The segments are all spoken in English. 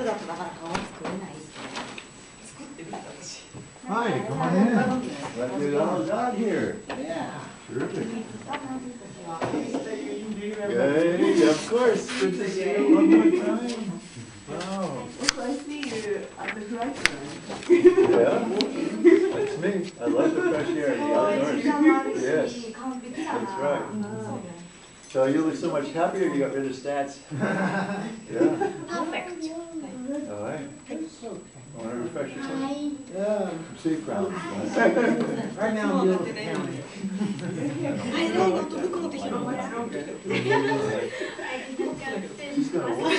人だとなかなか顔作れないですね。作ってみた私。Hi, come on in. Glad you're all out here. Yeah. Terrific. Hey, of course. Good to see you one more time. Wow. Also, I see you at the flight line. Yeah? That's me. I like the fresh air, the outdoors. Yes. That's right. So you look so much happier, you got rid of stats. Yeah. Perfect. All right. Want to refresh yourself? Yeah. See crowds. Right now I'm dealing with county. She's gonna walk.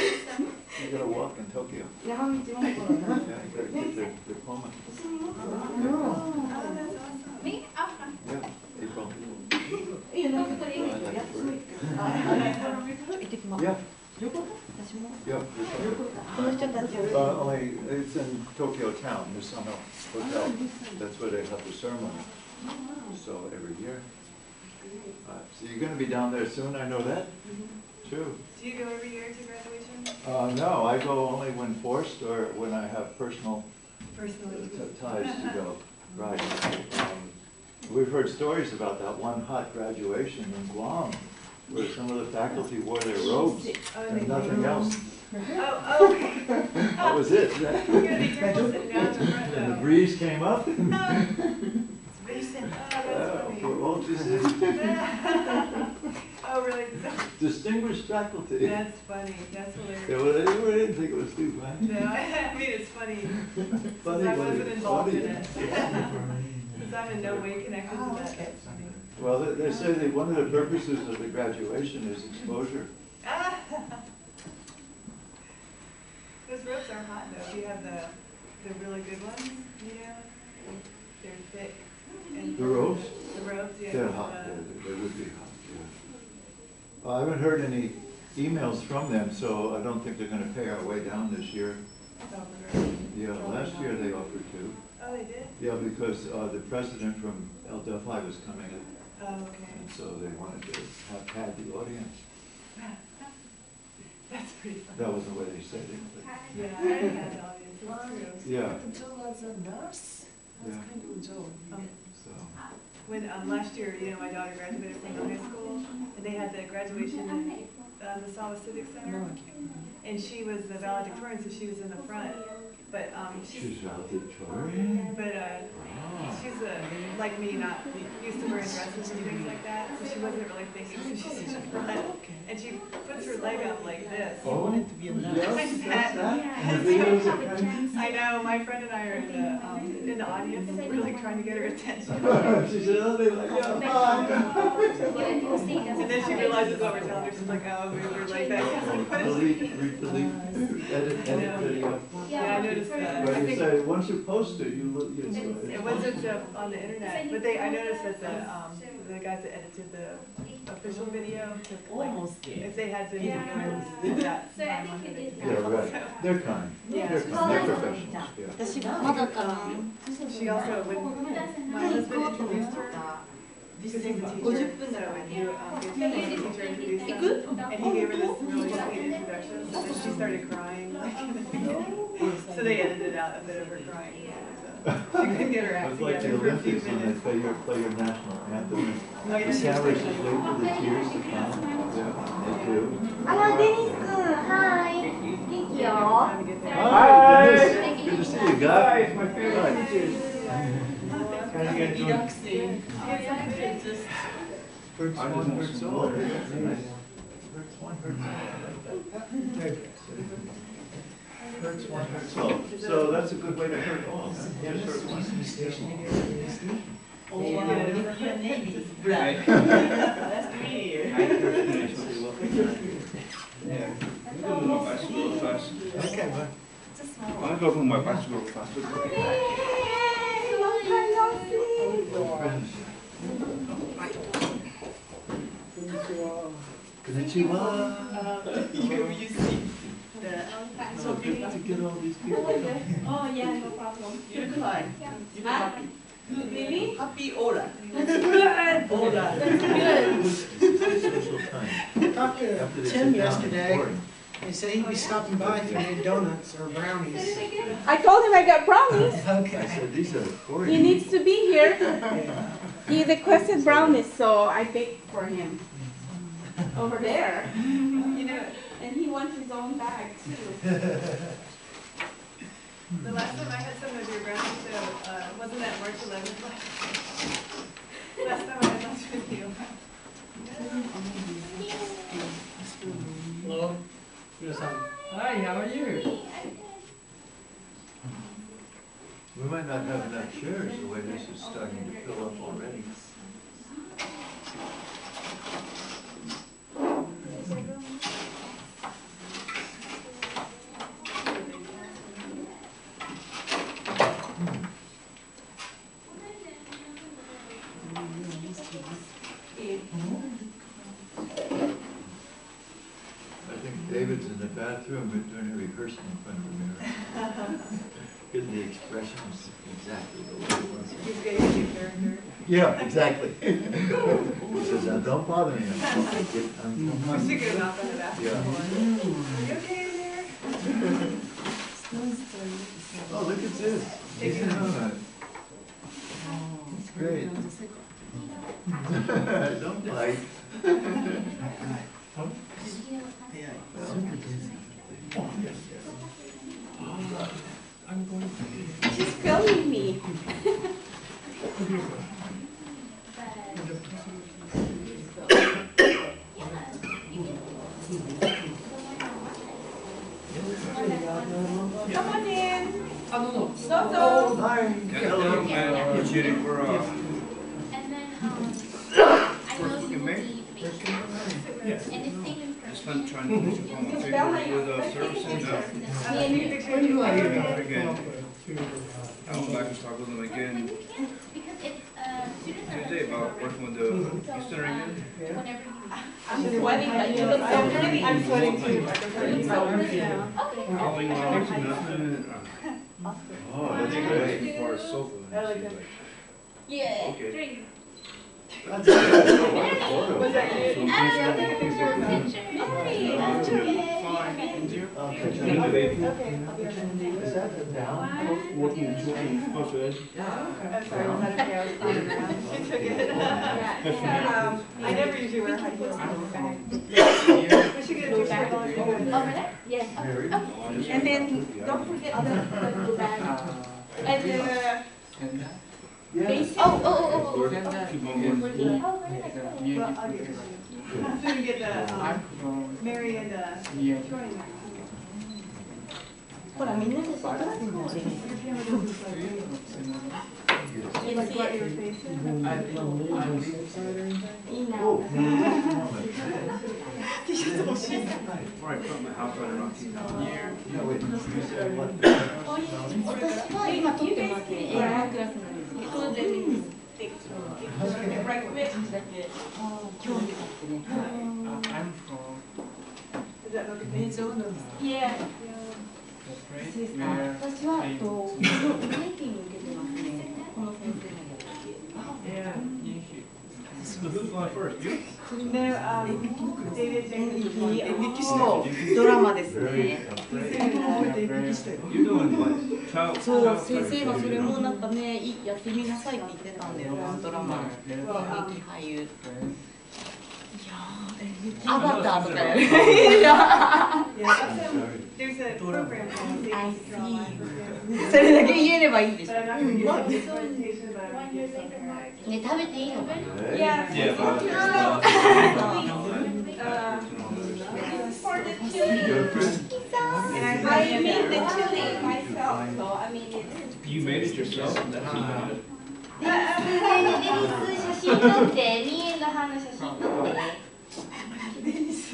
She's gonna walk in Tokyo. Yeah, you gotta get the diploma. Me? Yeah, April. Yeah. Yeah. Only it's in Tokyo town. There's some hotel. That's where they have the ceremony. So every year. So you're going to be down there soon. I know that. True. Do you go every year to graduation? No, I go only when forced or when I have personal ties to go. Right. We've heard stories about that one hot graduation in Guam, where some of the faculty wore their robes and nothing else. Oh. That was it. And the breeze came up. Oh, really? Distinguished faculty. That's funny. That's hilarious. Yeah, well, I didn't think it was too funny. No, I mean, it's funny. Funny, I wasn't involved in it. Funny. Because I'm in no way connected to that. That's funny. Well, they say that one of the purposes of the graduation is exposure. Those ropes are hot, though. You have the really good ones, you know? They're thick. And The ropes? The ropes, yeah. They're hot. They would be hot, yeah. I haven't heard any emails from them, so I don't think they're going to pay our way down this year. Yeah, last year they offered to. Oh, they did? Yeah, because the president from El Delphi was coming in. Oh, okay. And so they wanted to have had the audience. That's pretty funny. That was the way they said it. But Yeah, I had the audience. It's true. yeah. The job as a nurse? That's Yeah. kind of a job. So. When last year, you know, my daughter graduated from the high school, and they had the graduation in the Sawa Civic Center, and she was the valedictorian, so she was in the front. But She's valedictorian? But she's like me, not used to wearing dresses and things like that, so she wasn't really thinking. So she's in the front, and she puts her leg up like this. I wanted to be a nurse. Yes, that's that. I know. My friend and I are in the audience, really trying to get her attention. She said, "Oh, they like, And then she realizes what we're telling her. She's like, "Oh, we were like that." delete, edit video. Yeah, I noticed that. But I you think say, once you post it, you look, it's once it's on the internet, but I noticed that the guys that edited the official video, Almost there. if they had been doing that time on it. yeah, right. They're kind. Yeah. They're kind. They're professionals. Yeah. 私がまだから She also, when my husband introduced her, because he's a teacher, 50分 so だから when ね you the teacher introduced them, and he gave her this really sweet introduction, so then she started crying, like, in the beginning. So they edited out a bit of her crying. So she couldn't get her It act was like the together for a few Olympics when minutes. they play your national anthem. Oh, yeah, The she was cameras like- just wait for the tears to come. Yeah, they do. デニス君、はい。元気よ。 Trying to get there. Hi, Dennis. Good to see you, guys. My favorite Hi. teachers. How you guys doing? Relaxing. Hurts one, hurts all. That's nice. Hurts one, hurts all. Hurts one, hurts all. So that's a good way to hurt all. Just hurt one. Oh, wow. Your name is Brad. That's 3 years. Yeah. I'll go my bicycle first. Okay, bud. I'll go my bicycle first. Konnichiwa. You see So good to get all these people coming. Oh, yeah, no problem. You look like you look happy. Really? Happy aura. Good. Aura. Good. Social time. Talked to After they Tim sit down, yesterday. it's boring. He said he'd be stopping by if you need donuts or brownies. I told him I got brownies. I Okay. said, these are for He you. needs to be here. He requested brownies, so I baked for him. Over there. You know, And he wants his own bag too. the last time I had some of your brownies, so wasn't that March 11th? Last time I had lunch with you. Hello. Hi, how are you? We might not have enough chairs the way this is starting to fill up already. I think David's in the bathroom doing a rehearsal in front of the mirror. Getting the expressions exactly the way he wants it. He's getting a new character. Yeah, exactly. He says, "Now, don't bother me. We should get him out in the bathroom. Yeah. Are you okay in there? Oh, look at this. He's in on it. It's great. Don't bite. She's filming me. Come on in. Soto. Hi. Hello, man. Appreciate it for, And then, I know you will be patient. And the same in just person. fun trying to finish up on my paper with service and I need a picture of you. again. I went back and talked with them again Because it's, students are. Tuesday about working with the youth center again. Whenever you. I'm sweating, but you look so pretty. I'm sweating too. I can You're so pretty now. Okay. Calling around to nothing. Oh, I that's think I great. was for a sofa. And she's like, Yeah. okay. Drink. That's a photo. Was that you? Fine. I'll catch And you. the baby. Okay, I'll be right back. Is that the down? Working in children. I'm sorry, I'm not okay, I was standing around. She took it. I never usually wear high heels. We should get a picture of all of you. Over there? Yes. Mary? And then don't forget the bag. And the basic. Oh. Keep on going. Oh, very nice. Well, I'll get it. So we can get the, Mary and Troy. ほらみんなで写真撮ってんだよ。 Like what you were facing? いいな。 Before I put my house on and I'll keep it. Yeah, wait, you said what? 私は今撮ってますね。英語のクラスなんですけど、全然興味があってね。 I'm from. Is that okay? Yeah. Great. 私はメイキング受けてますね。この先生の。 Yeah. Who's going first? You? No, David Jenkins. そう、ドラマですね。 You're doing what? Child. そう、先生がそれもなんかね、やってみなさいって言ってたんだよ、ドラマ。劇俳優。アバターとかやる。 Yeah, there's a program called I David's Drama. see. それだけ言えればいいんでしょ。 But I'm not going to give you a presentation, but I'm going to give some. ね、食べていいのかな Yeah. Yeah, but For the chili. Your friend? I made the chili myself, so I mean it's. you made it yourself. That's good. デニス写真撮って、ミエンの歯の写真撮って。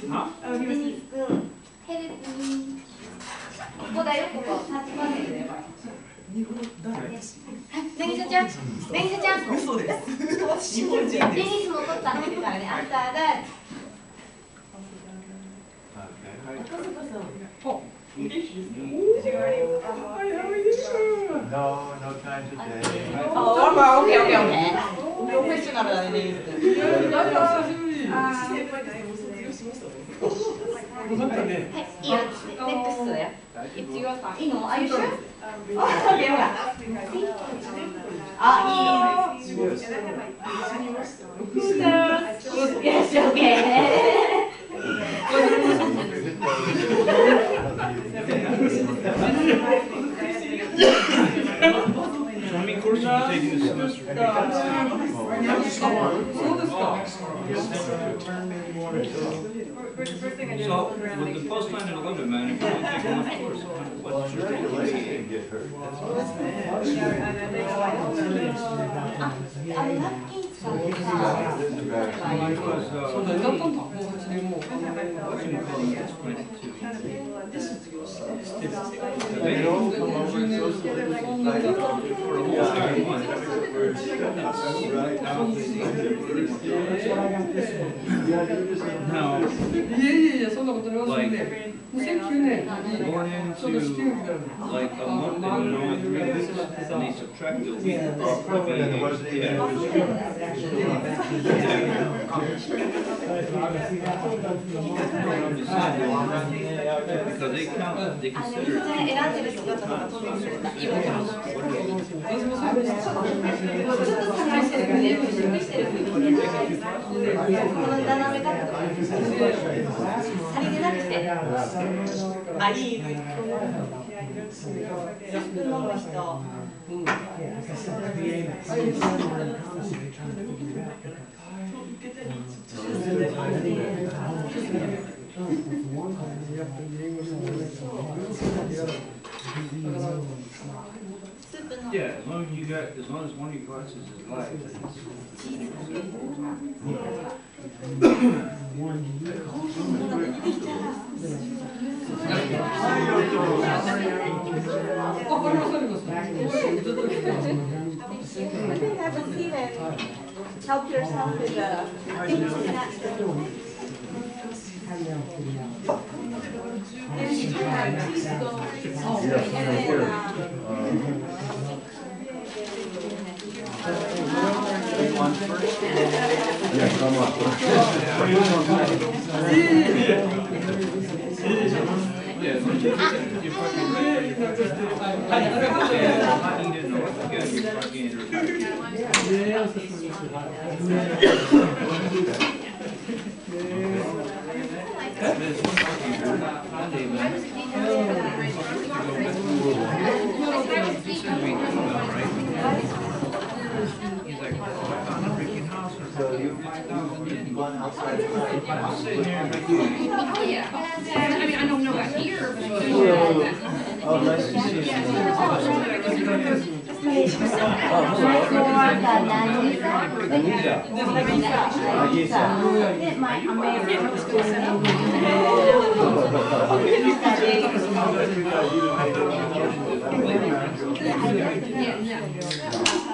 Huh? Oh, he デ was. ニス君、ヘルプミー。ここだよ、ここ。タッチパネルだよ。ネギサちゃん、ネギサちゃん。嘘です。日本人です。デニスも撮ったって言ってたからね。あんたが。 Did you already? No, no time today. Oh, okay. Professional だね。 Like 戻ったね。はい、いいよ。Next だよ。It's your turn. いいの？ Are you sure? I Yes, okay. How many courses are you taking this semester? So, with the post-9 and 11, man, if you only take one course, what's your Regulations get hurt. They all come over and socialize. Now, like, going into like a month and only 3 weeks, and they subtract the week. And it wasn't even. Because they count, they consider. 選んでる人だったらちょっと探してるからね、準備してるこの斜め角度さりげなくて、あ、いい。スープ飲む人。Yeah, as long as you got, as long as one of your classes is live. Have a seat and help yourself with the. One first? Yeah, come on. Yeah, as long as you're fucking ready. He didn't know what to get, you're fucking So you've gone outside tonight. I'm sitting here and Yeah. I mean, I don't know about here, but. Oh, nice to see you.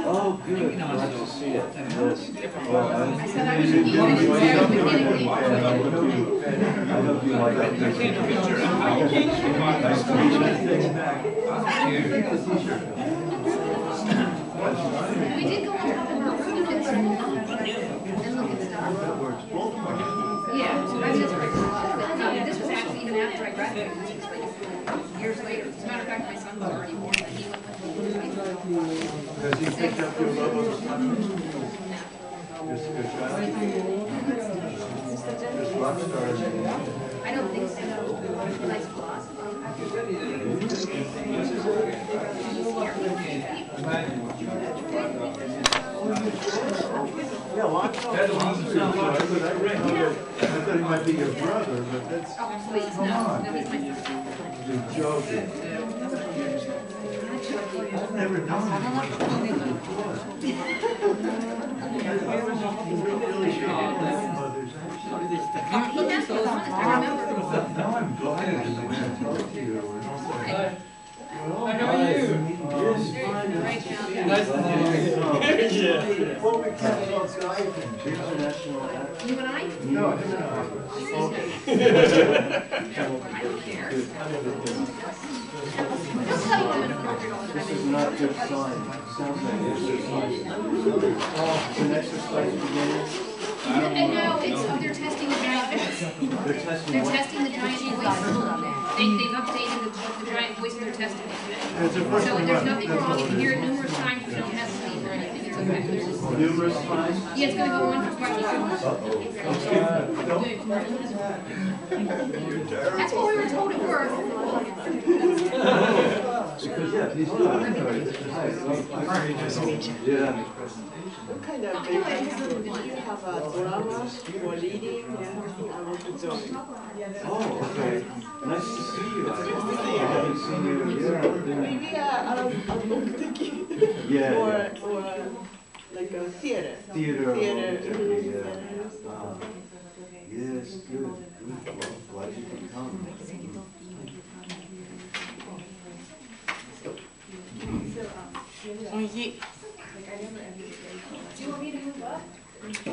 Oh, good. Glad to see it. Yes. Well, I hope you like that. Nice to meet you. We did go on top of our roof and look at stuff. Yeah, so that's just right. No, this was actually even after I graduated, which is like years later. As a matter of fact, my son was already born when he went with me. Has he picked up your love of astronomy? Just a good job. Just rock stars. I don't think so. He likes philosophy. Yeah, well, I thought he might be your brother, but that's, Oh, please, come no. on. No, he's my son. You're joking. I've never known anyone before. Really should have grandmothers, actually. He has to be honest, I remember. Now I'm glad to talk to you. How are you? Yes, fine. Right now. Nice to meet you. Well, we kept on Skyping. International. You and I? No, him and I. I don't care. Don't tell you I'm in a corporate all the This is time. not good sign. Sounds like exercise. It's an exercise beginning. No, it's, they're testing it now. They're testing They're what? testing the giant voice. They've updated the giant voice and they're testing it today. So there's nothing wrong. You can hear it numerous times, but you don't have to leave or anything. It's okay. Numerous times? Yeah, it's gonna go on for quite a while. That's what we were told at work. Because, yeah, these yeah. What kind of vacation do you have a drama or reading or something I want to join? Oh, okay. Nice to see you. I haven't seen you. Maybe a book taking Yeah. or like a theater. Theater. Theater. Yeah. Yes, good. Well, glad you could come.おいしい。Do you want me to move up? Does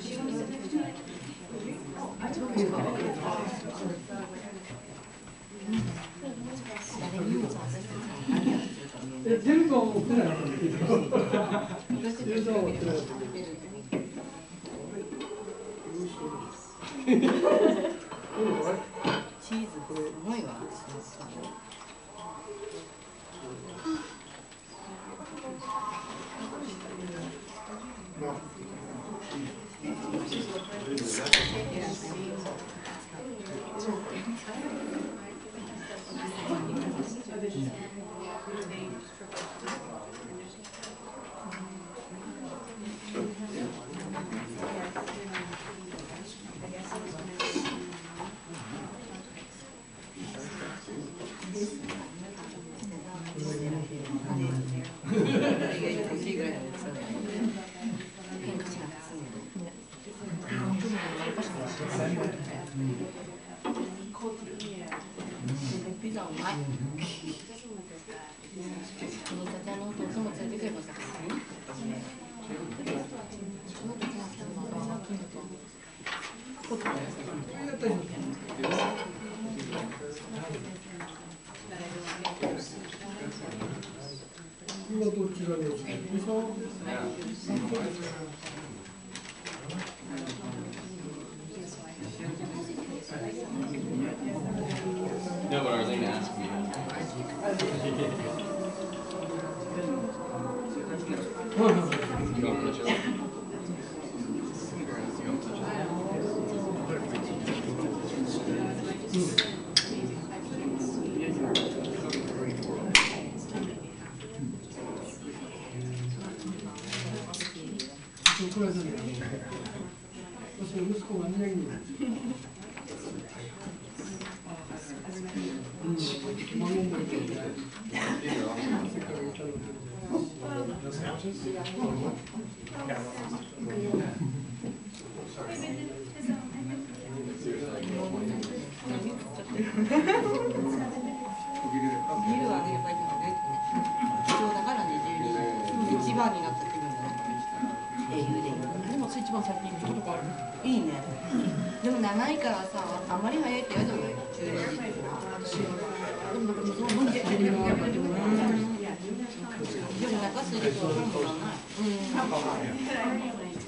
she want me to sit next to it? I told you. No, but I was going to ask me.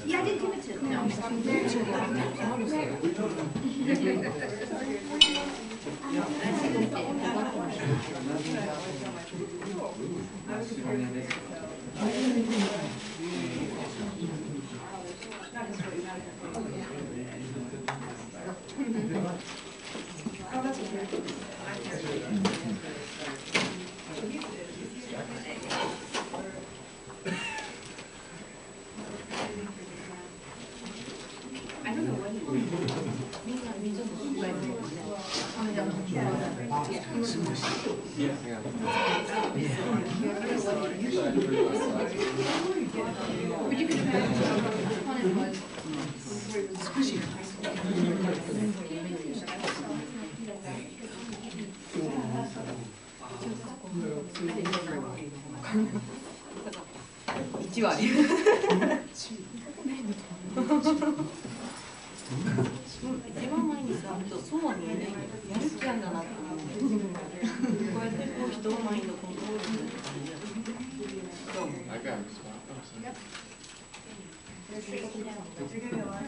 Yeah, I did give it to them. No, but you could imagine how fun it was. They're getting a lot of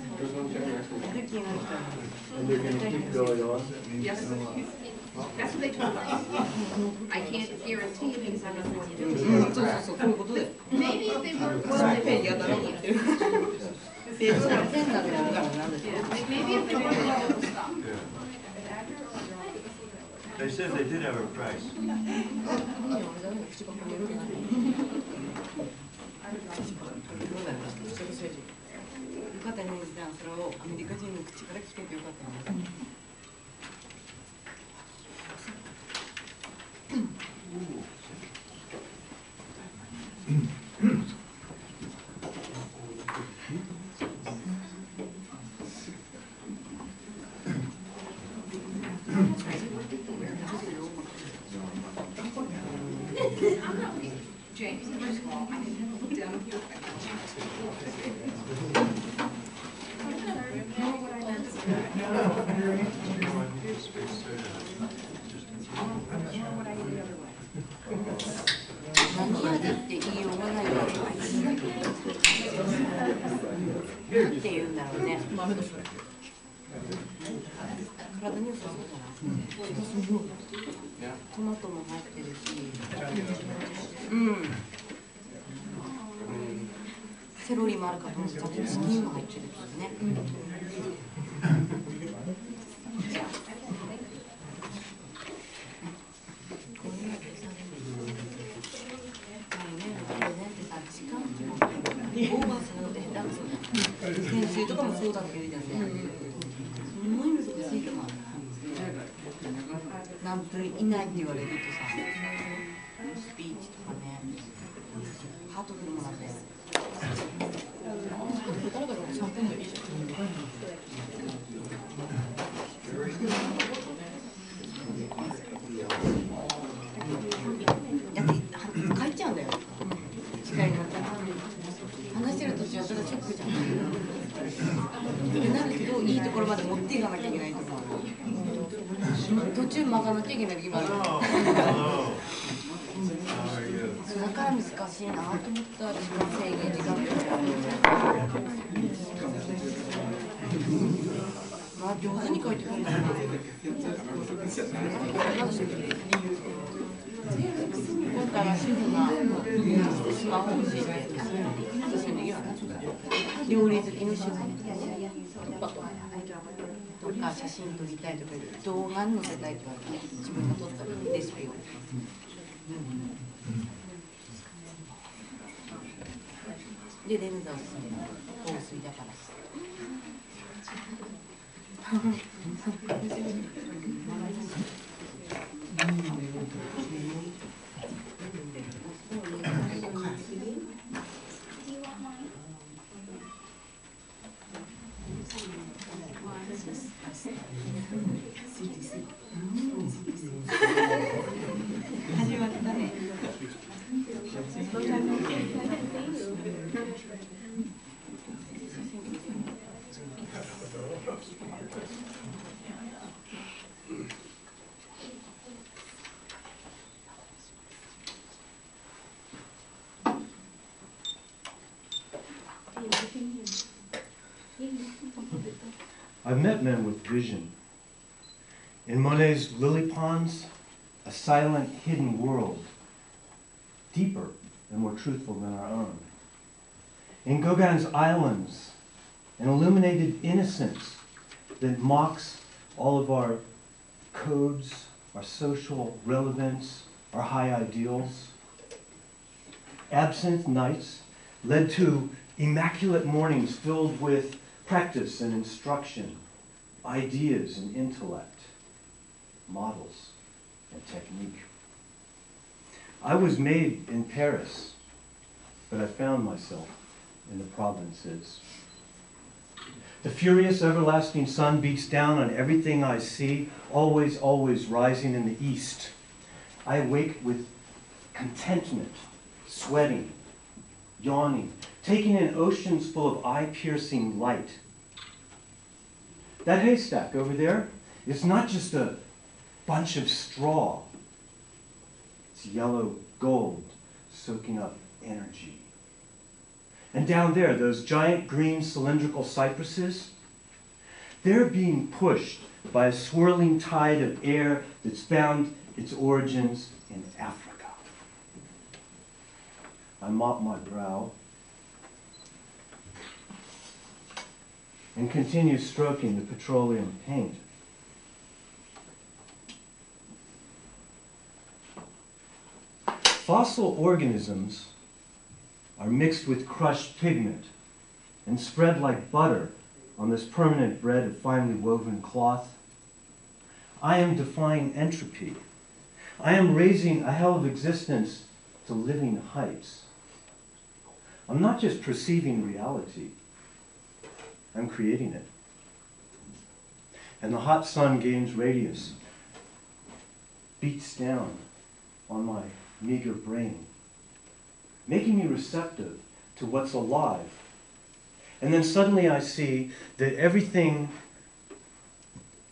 And they're going to keep going on? Yes. That's what they told us. I can't guarantee because I'm not the one doing it. Maybe if they work well, maybe if they work well, they'll stop. They said they did have a price. よかったね、じゃあそれをアメリカ人の口から聞けてよかったね。James, first of all, I didn't look down here.セロリもあるかと思って、ちゃんとチキンも入ってるんですね。編集とかもそうだけどね。すごい難しいと思う。何分以内って言われるとさ、スピーチとかね、ハートフルもなんだよ。だって帰っちゃうんだよ。近いになったら話してる途中はただショックじゃん。ってなるけど、いいところまで持っていかなきゃいけないと思う。途中曲がらなきゃいけない時もある。だから難しいなと思った時間制限時間ってまあ上手に書いてくるんだよな。今回は主婦がスマホ欲しいって私の言う料理好きの主婦とか写真撮りたいとか動画に載せたいとか自分が撮ったレシピを。で、レンズをする防水だから。始まったね。I've met men with vision. In Monet's lily ponds, a silent, hidden world, deeper and more truthful than our own. In Gauguin's islands, an illuminated innocence that mocks all of our codes, our social relevance, our high ideals. Absinthe nights led to immaculate mornings filled with practice and instruction, ideas and intellect, models and technique. I was made in Paris, but I found myself in the provinces. The furious, everlasting sun beats down on everything I see, always, always rising in the east. I awake with contentment, sweating, yawning, taking in oceans full of eye-piercing light. That haystack over there is not just a bunch of straw. It's yellow gold soaking up energy. And down there, those giant green cylindrical cypresses, They're being pushed by a swirling tide of air that's found its origins in Africa. I mop my brow and continue stroking the petroleum paint. Fossil organisms are mixed with crushed pigment and spread like butter on this permanent bread of finely woven cloth. I am defying entropy. I am raising a hell of existence to living heights. I'm not just perceiving reality, I'm creating it. And the hot sun gains radius, beats down on my meager brain, making me receptive to what's alive. And then suddenly I see that everything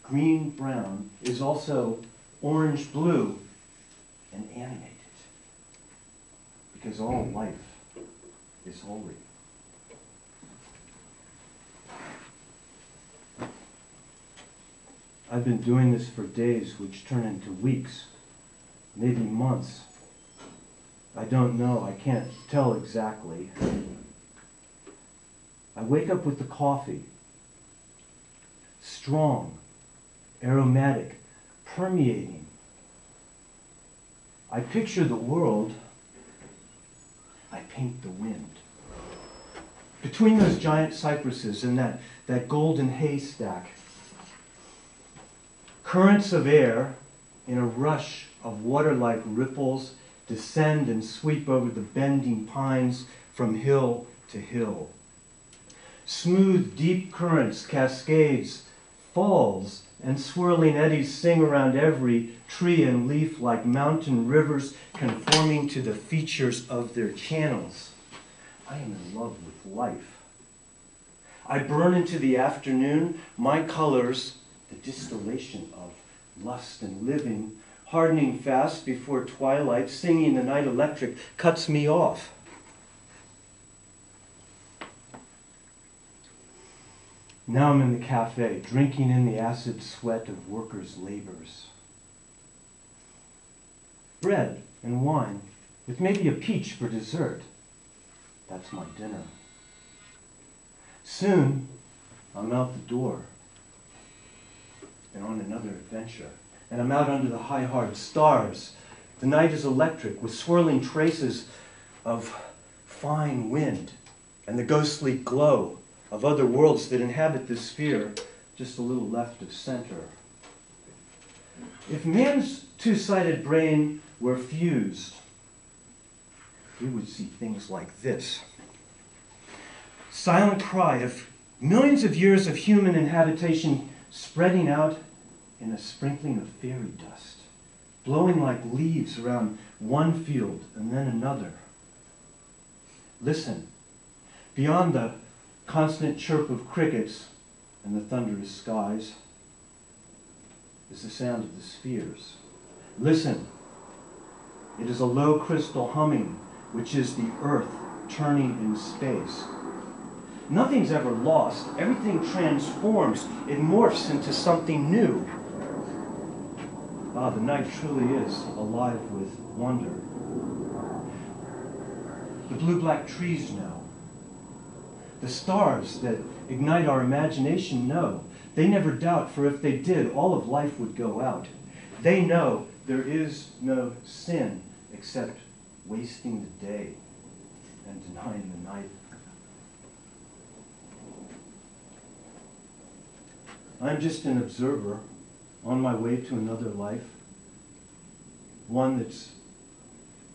green-brown is also orange-blue and animated. Because all life is holy. I've been doing this for days, which turn into weeks, maybe months. I don't know, I can't tell exactly. I wake up with the coffee. Strong, aromatic, permeating. I picture the world. I paint the wind. Between those giant cypresses and that golden haystack, currents of air in a rush of water-like ripples descend and sweep over the bending pines from hill to hill. Smooth, deep currents, cascades, falls, and swirling eddies sing around every tree and leaf like mountain rivers conforming to the features of their channels. I am in love with life. I burn into the afternoon, my colors, the distillation of lust and living, hardening fast before twilight, singing the night electric, cuts me off. Now I'm in the cafe, drinking in the acid sweat of workers' labors. Bread and wine, with maybe a peach for dessert. That's my dinner. Soon, I'm out the door and on another adventure. And I'm out under the high, hard stars. The night is electric with swirling traces of fine wind and the ghostly glow of other worlds that inhabit this sphere just a little left of center. If man's two-sided brain were fused, we would see things like this. Silent cry of millions of years of human inhabitation spreading out in a sprinkling of fairy dust, blowing like leaves around one field and then another. Listen, beyond the constant chirp of crickets and the thunderous skies is the sound of the spheres. Listen, it is a low crystal humming, which is the earth turning in space. Nothing's ever lost. Everything transforms. It morphs into something new. Ah, the night truly is alive with wonder. The blue-black trees know. The stars that ignite our imagination know. They never doubt, for if they did, all of life would go out. They know there is no sin except wasting the day and denying the night. I'm just an observer on my way to another life, one that's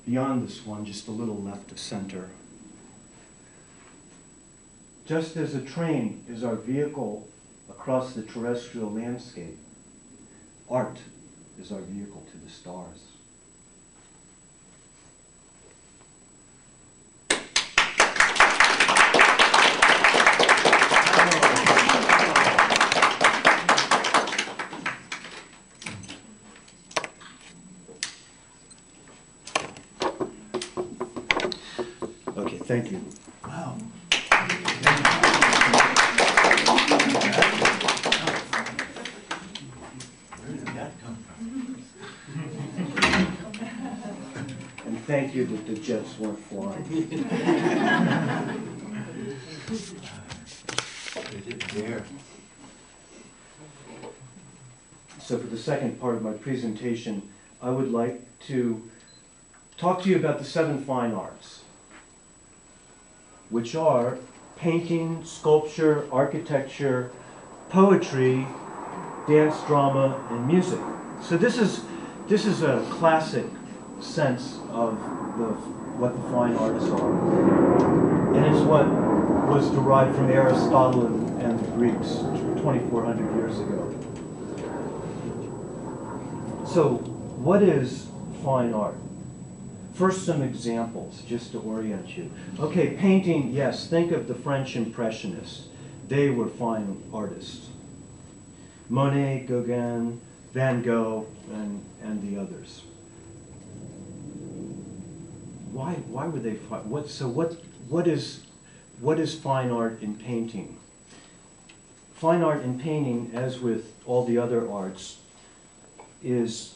beyond this one, just a little left of center. Just as a train is our vehicle across the terrestrial landscape, art is our vehicle to the stars. Okay, thank you. Wow. thank you that the jets weren't flying. They didn't dare. So for the second part of my presentation, I would like to talk to you about the 7 fine arts, which are painting, sculpture, architecture, poetry, dance, drama, and music. So this is a classic sense of what the fine arts are. And it's what was derived from Aristotle and the Greeks 2,400 years ago. So what is fine art? First, some examples, just to orient you. Okay, painting, yes, think of the French Impressionists. They were fine artists. Monet, Gauguin, Van Gogh, and the others. Why were they fine? What is fine art in painting? Fine art in painting, as with all the other arts, is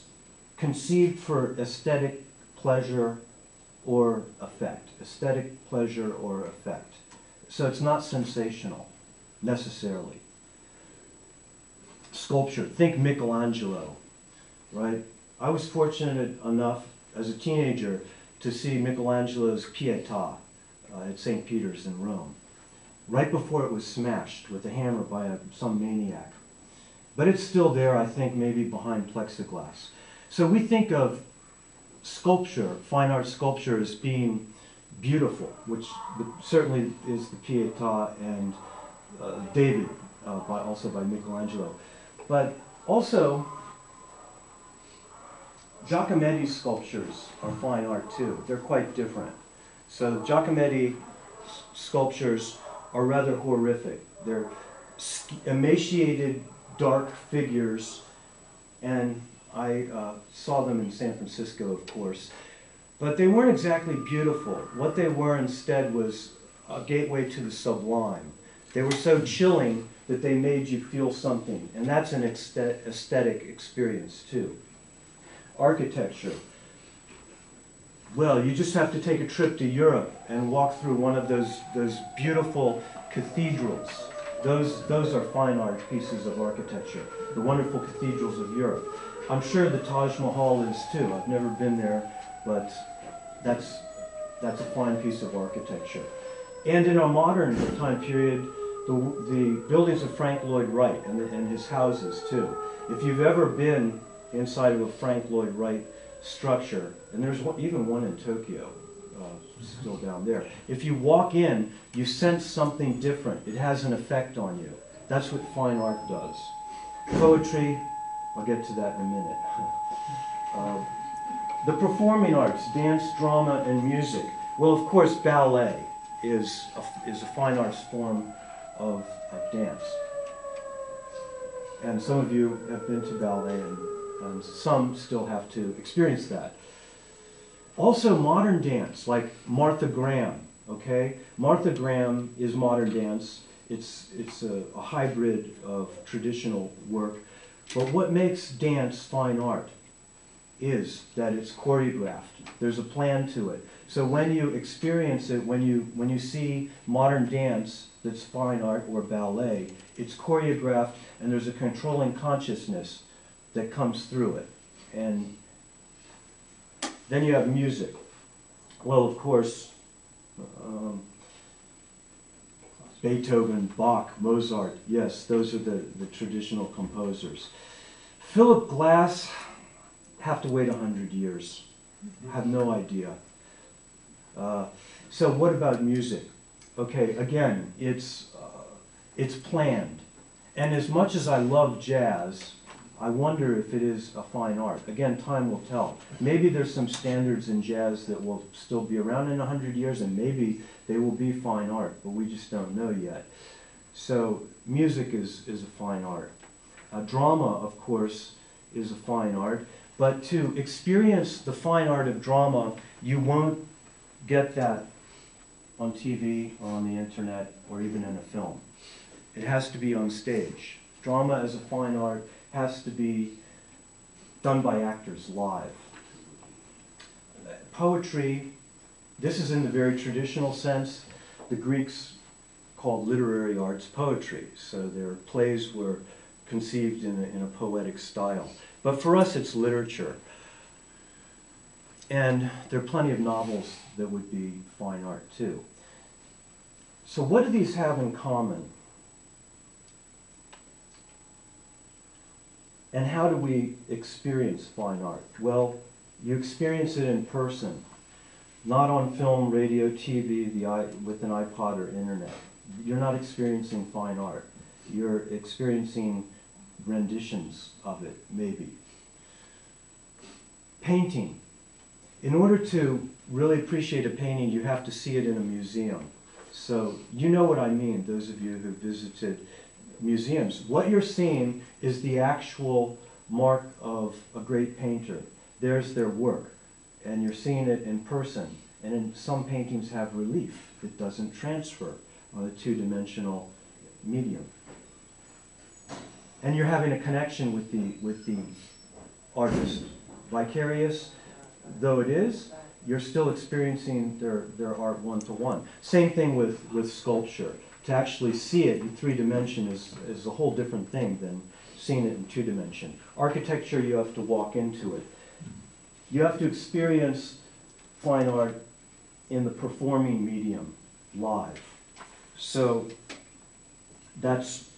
conceived for aesthetic pleasure or effect. Aesthetic pleasure or effect. So it's not sensational, necessarily. Sculpture, think Michelangelo, right? I was fortunate enough as a teenager to see Michelangelo's Pietà at St. Peter's in Rome, right before it was smashed with a hammer by some maniac. But it's still there, I think, maybe behind plexiglass. So we think of sculpture, fine art sculpture, as being beautiful, which certainly is the Pietà and David, also by Michelangelo. But also, Giacometti's sculptures are fine art too. They're quite different. So Giacometti sculptures are rather horrific. They're emaciated, dark figures, and I saw them in San Francisco, of course. But they weren't exactly beautiful. What they were instead was a gateway to the sublime. They were so chilling that they made you feel something, and that's an aesthetic experience too. Architecture. Well, you just have to take a trip to Europe and walk through one of those beautiful cathedrals. Those are fine art pieces of architecture, the wonderful cathedrals of Europe. I'm sure the Taj Mahal is too. I've never been there, but that's a fine piece of architecture. And in our modern time period, the buildings of Frank Lloyd Wright and his houses too. If you've ever been inside of a Frank Lloyd Wright structure, and there's even one in Tokyo, still down there. If you walk in, you sense something different. It has an effect on you. That's what fine art does. Poetry, I'll get to that in a minute. The performing arts, dance, drama, and music. Well, of course, ballet is a fine arts form of dance. And some of you have been to ballet, and some still have to experience that. Also modern dance, like Martha Graham, okay? Martha Graham is modern dance. It's a hybrid of traditional work. But what makes dance fine art is that it's choreographed. There's a plan to it. So when you experience it, when you see modern dance that's fine art or ballet, it's choreographed, and there's a controlling consciousness that comes through it. And then you have music. Well, of course, Beethoven, Bach, Mozart, yes, those are the traditional composers. Philip Glass, have to wait 100 years. I have no idea. So what about music? Okay, again, it's planned. And as much as I love jazz, I wonder if it is a fine art. Again, time will tell. Maybe there's some standards in jazz that will still be around in 100 years, and maybe they will be fine art, but we just don't know yet. So music is a fine art. Drama, of course, is a fine art. But to experience the fine art of drama, you won't get that on TV or on the internet or even in a film. It has to be on stage. Drama as a fine art has to be done by actors live. poetry, this is in the very traditional sense. The Greeks called literary arts poetry, so their plays were conceived in a poetic style. But for us, it's literature. And there are plenty of novels that would be fine art, too. So what do these have in common? And how do we experience fine art? Well, you experience it in person, not on film, radio, TV, with an iPod or internet. You're not experiencing fine art. You're experiencing renditions of it, maybe. Painting. In order to really appreciate a painting, you have to see it in a museum. So you know what I mean, those of you who visited museums. What you're seeing is the actual mark of a great painter. There's their work, and you're seeing it in person. And some paintings have relief. It doesn't transfer on a two-dimensional medium. And you're having a connection with the artist. Vicarious though it is, you're still experiencing their art one-to-one. Same thing with sculpture. To actually see it in 3 dimensions is a whole different thing than seeing it in 2 dimension. Architecture, you have to walk into it. You have to experience fine art in the performing medium, live. So that's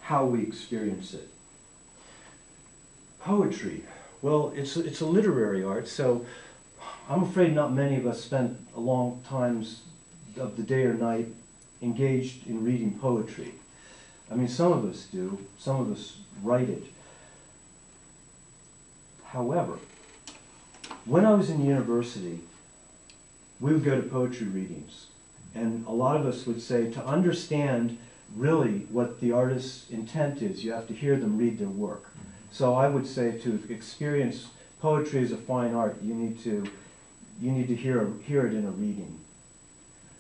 how we experience it. Poetry. Well, it's a literary art, so I'm afraid not many of us spend a long times of the day or night engaged in reading poetry. I mean, some of us do. Some of us write it. However, when I was in university, we would go to poetry readings. And a lot of us would say, to understand really what the artist's intent is, you have to hear them read their work. So I would say to experience poetry as a fine art, you need to hear it in a reading.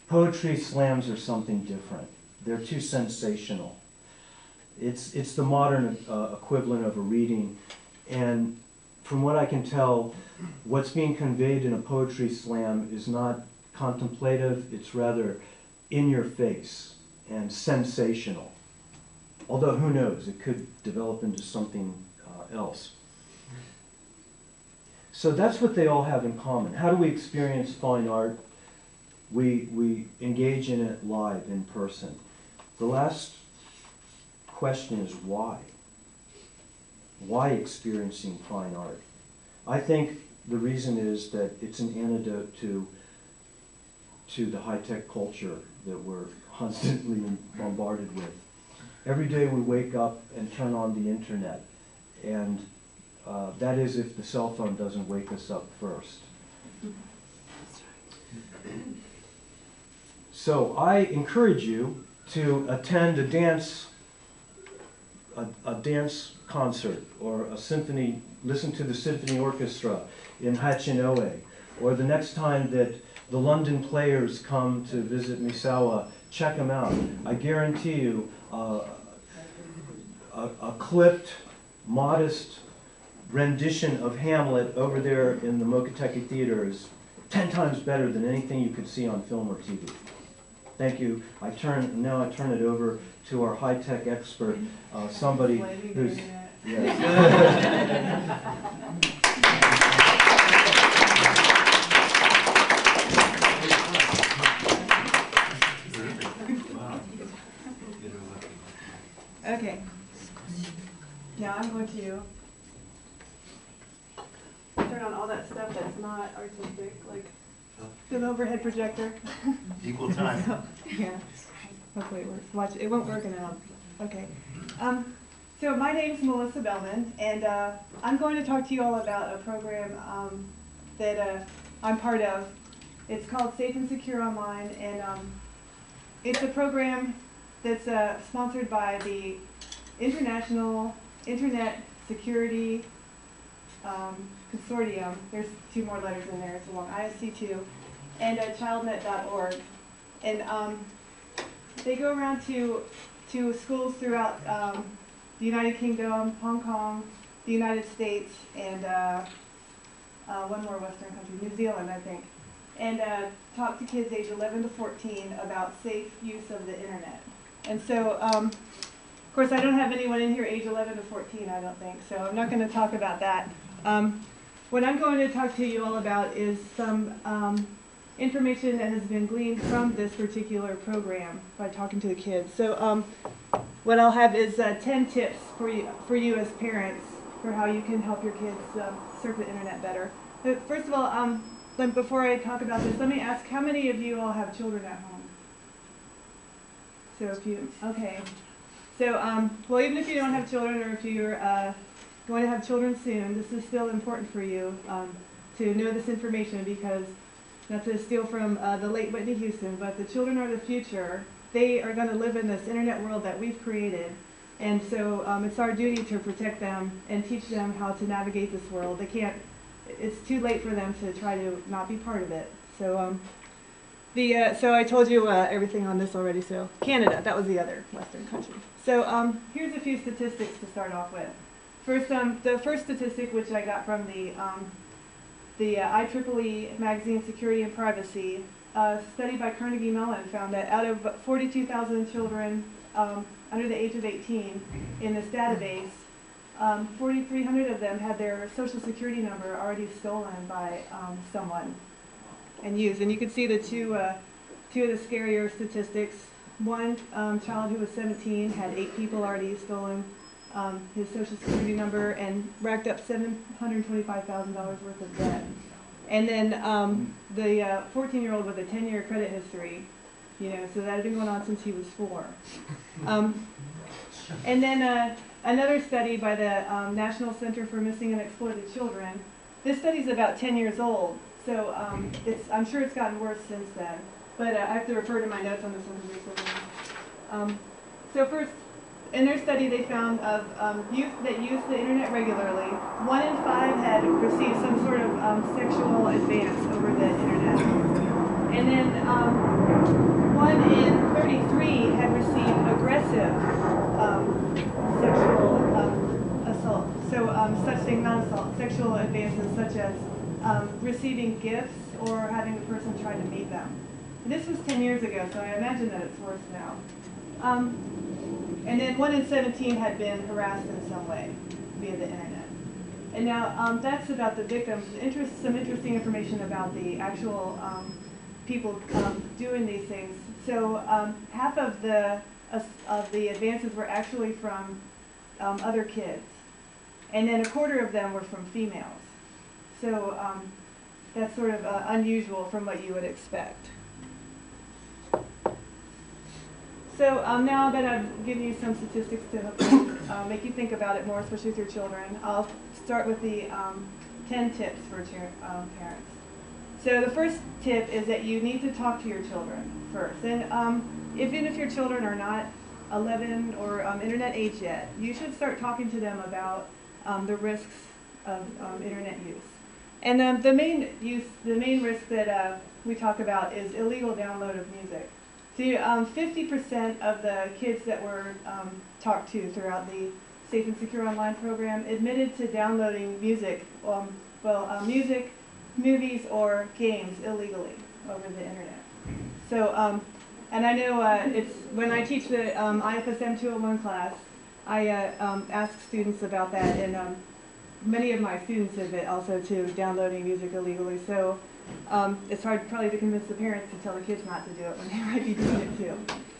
Poetry slams are something different. They're too sensational. It's the modern equivalent of a reading. And from what I can tell, what's being conveyed in a poetry slam is not contemplative, it's rather in your face and sensational. Although who knows, it could develop into something else. So that's what they all have in common. How do we experience fine art? We engage in it live, in person. The last question is why? Why experiencing fine art? I think the reason is that it's an antidote to the high-tech culture that we're constantly bombarded with. Every day we wake up and turn on the internet, and that is if the cell phone doesn't wake us up first. So I encourage you to attend a dance concert or a symphony, listen to the symphony orchestra in Hachinohe, or the next time that the London Players come to visit Miaswa, check them out. I guarantee you a clipped, modest rendition of Hamlet over there in the Mokoteki Theater is 10 times better than anything you could see on film or TV. Thank you. Now I turn it over to our high-tech expert, somebody who's... Yes. Okay. Now I'm going to turn on all that stuff that's not artistic, like the overhead projector. Equal time. Yeah. Hopefully it works. Watch, it won't work in a... Okay. So my name's Melissa Bellman, and I'm going to talk to you all about a program that I'm part of. It's called Safe and Secure Online, and it's a program that's sponsored by the International Internet Security Consortium. There's 2 more letters in there, it's a long ISC2, and childnet.org. And they go around to schools throughout the United Kingdom, Hong Kong, the United States, and one more Western country, New Zealand, I think, and talk to kids age 11 to 14 about safe use of the internet. And so, of course, I don't have anyone in here age 11 to 14, I don't think, so I'm not going to talk about that. What I'm going to talk to you all about is some information that has been gleaned from this particular program by talking to the kids. So what I'll have is 10 tips for you as parents for how you can help your kids surf the internet better. But first of all, before I talk about this, let me ask, how many of you all have children at home? So if you, okay. So, well, even if you don't have children, or if you're going to have children soon, this is still important for you to know this information, because, not to steal from the late Whitney Houston, but the children are the future. They are going to live in this internet world that we've created, and so it's our duty to protect them and teach them how to navigate this world. They can't, it's too late for them to try to not be part of it. So so I told you everything on this already. So Canada, that was the other Western country. So here's a few statistics to start off with. First, the first statistic, which I got from the IEEE magazine Security and Privacy, a study by Carnegie Mellon found that out of 42,000 children under the age of 18 in this database, 4,300 of them had their social security number already stolen by someone and used. And you can see the two of the scarier statistics. One child who was 17 had 8 people already stolen his social security number and racked up $725,000 worth of debt. And then the 14-year-old with a 10-year credit history, you know, so that had been going on since he was 4. And then another study by the National Center for Missing and Exploited Children. This study's about 10 years old, so I'm sure it's gotten worse since then. But I have to refer to my notes on this one. So first, in their study, they found of youth that use the internet regularly, 1 in 5 had received some sort of sexual advance over the internet. And then 1 in 33 had received aggressive sexual assault. So such things, not assault, sexual advances such as receiving gifts or having the person try to meet them. This was 10 years ago, so I imagine that it's worse now. And then 1 in 17 had been harassed in some way via the internet. And now that's about the victims. Some interesting information about the actual people doing these things. So half of the advances were actually from other kids, and then 1/4 of them were from females. So that's sort of unusual from what you would expect. So now that I've given you some statistics to help make you think about it more, especially with your children, I'll start with the 10 tips for parents. So the first tip is that you need to talk to your children first. And even if your children are not 11 or internet age yet, you should start talking to them about the risks of internet use. And the main risk that we talk about is illegal download of music. So 50% of the kids that were talked to throughout the Safe and Secure Online program admitted to downloading music, music, movies, or games illegally over the internet. So, and I know it's when I teach the IFSM 201 class, I ask students about that, and many of my students admit also to downloading music illegally. So it's hard probably to convince the parents to tell the kids not to do it when they might be doing it too.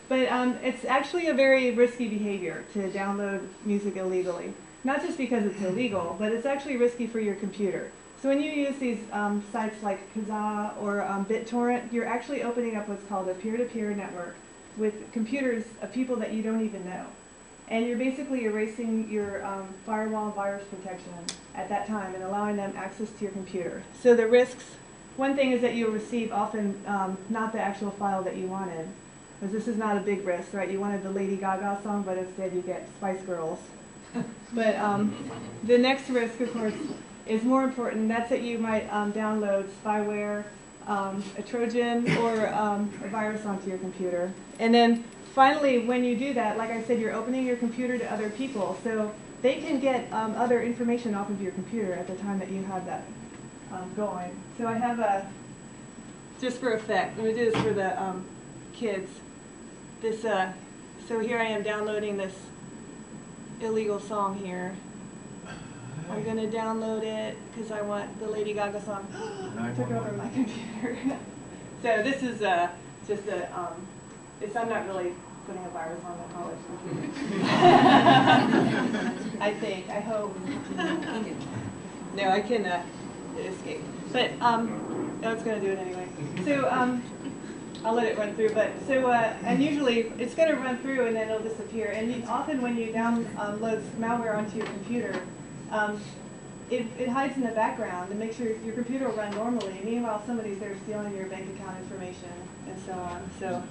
But it's actually a very risky behavior to download music illegally. Not just because it's illegal, but it's actually risky for your computer. So when you use these sites like Kazaa or BitTorrent, you're actually opening up what's called a peer-to-peer network with computers of people that you don't even know. And you're basically erasing your firewall virus protection at that time and allowing them access to your computer. So the risks, one thing is that you'll receive often not the actual file that you wanted, because this is not a big risk, right? You wanted the Lady Gaga song, but instead you get Spice Girls. But the next risk, of course, is more important. That's that you might download spyware, a Trojan, or a virus onto your computer. And then finally, when you do that, like I said, you're opening your computer to other people, so they can get other information off of your computer at the time that you have that going. So I have a, just for effect, let me do this for the kids. This, so here I am downloading this illegal song here. I'm going to download it because I want the Lady Gaga song. Took over my computer. So this is just a, I'm not really putting a virus on the college computer. I hope. No, I can escape. But I was going to do it anyway. So I'll let it run through. But so and usually it's going to run through and then it'll disappear. And often when you download malware onto your computer, it hides in the background to make sure your computer will run normally. Meanwhile, somebody's there stealing your bank account information and so on. So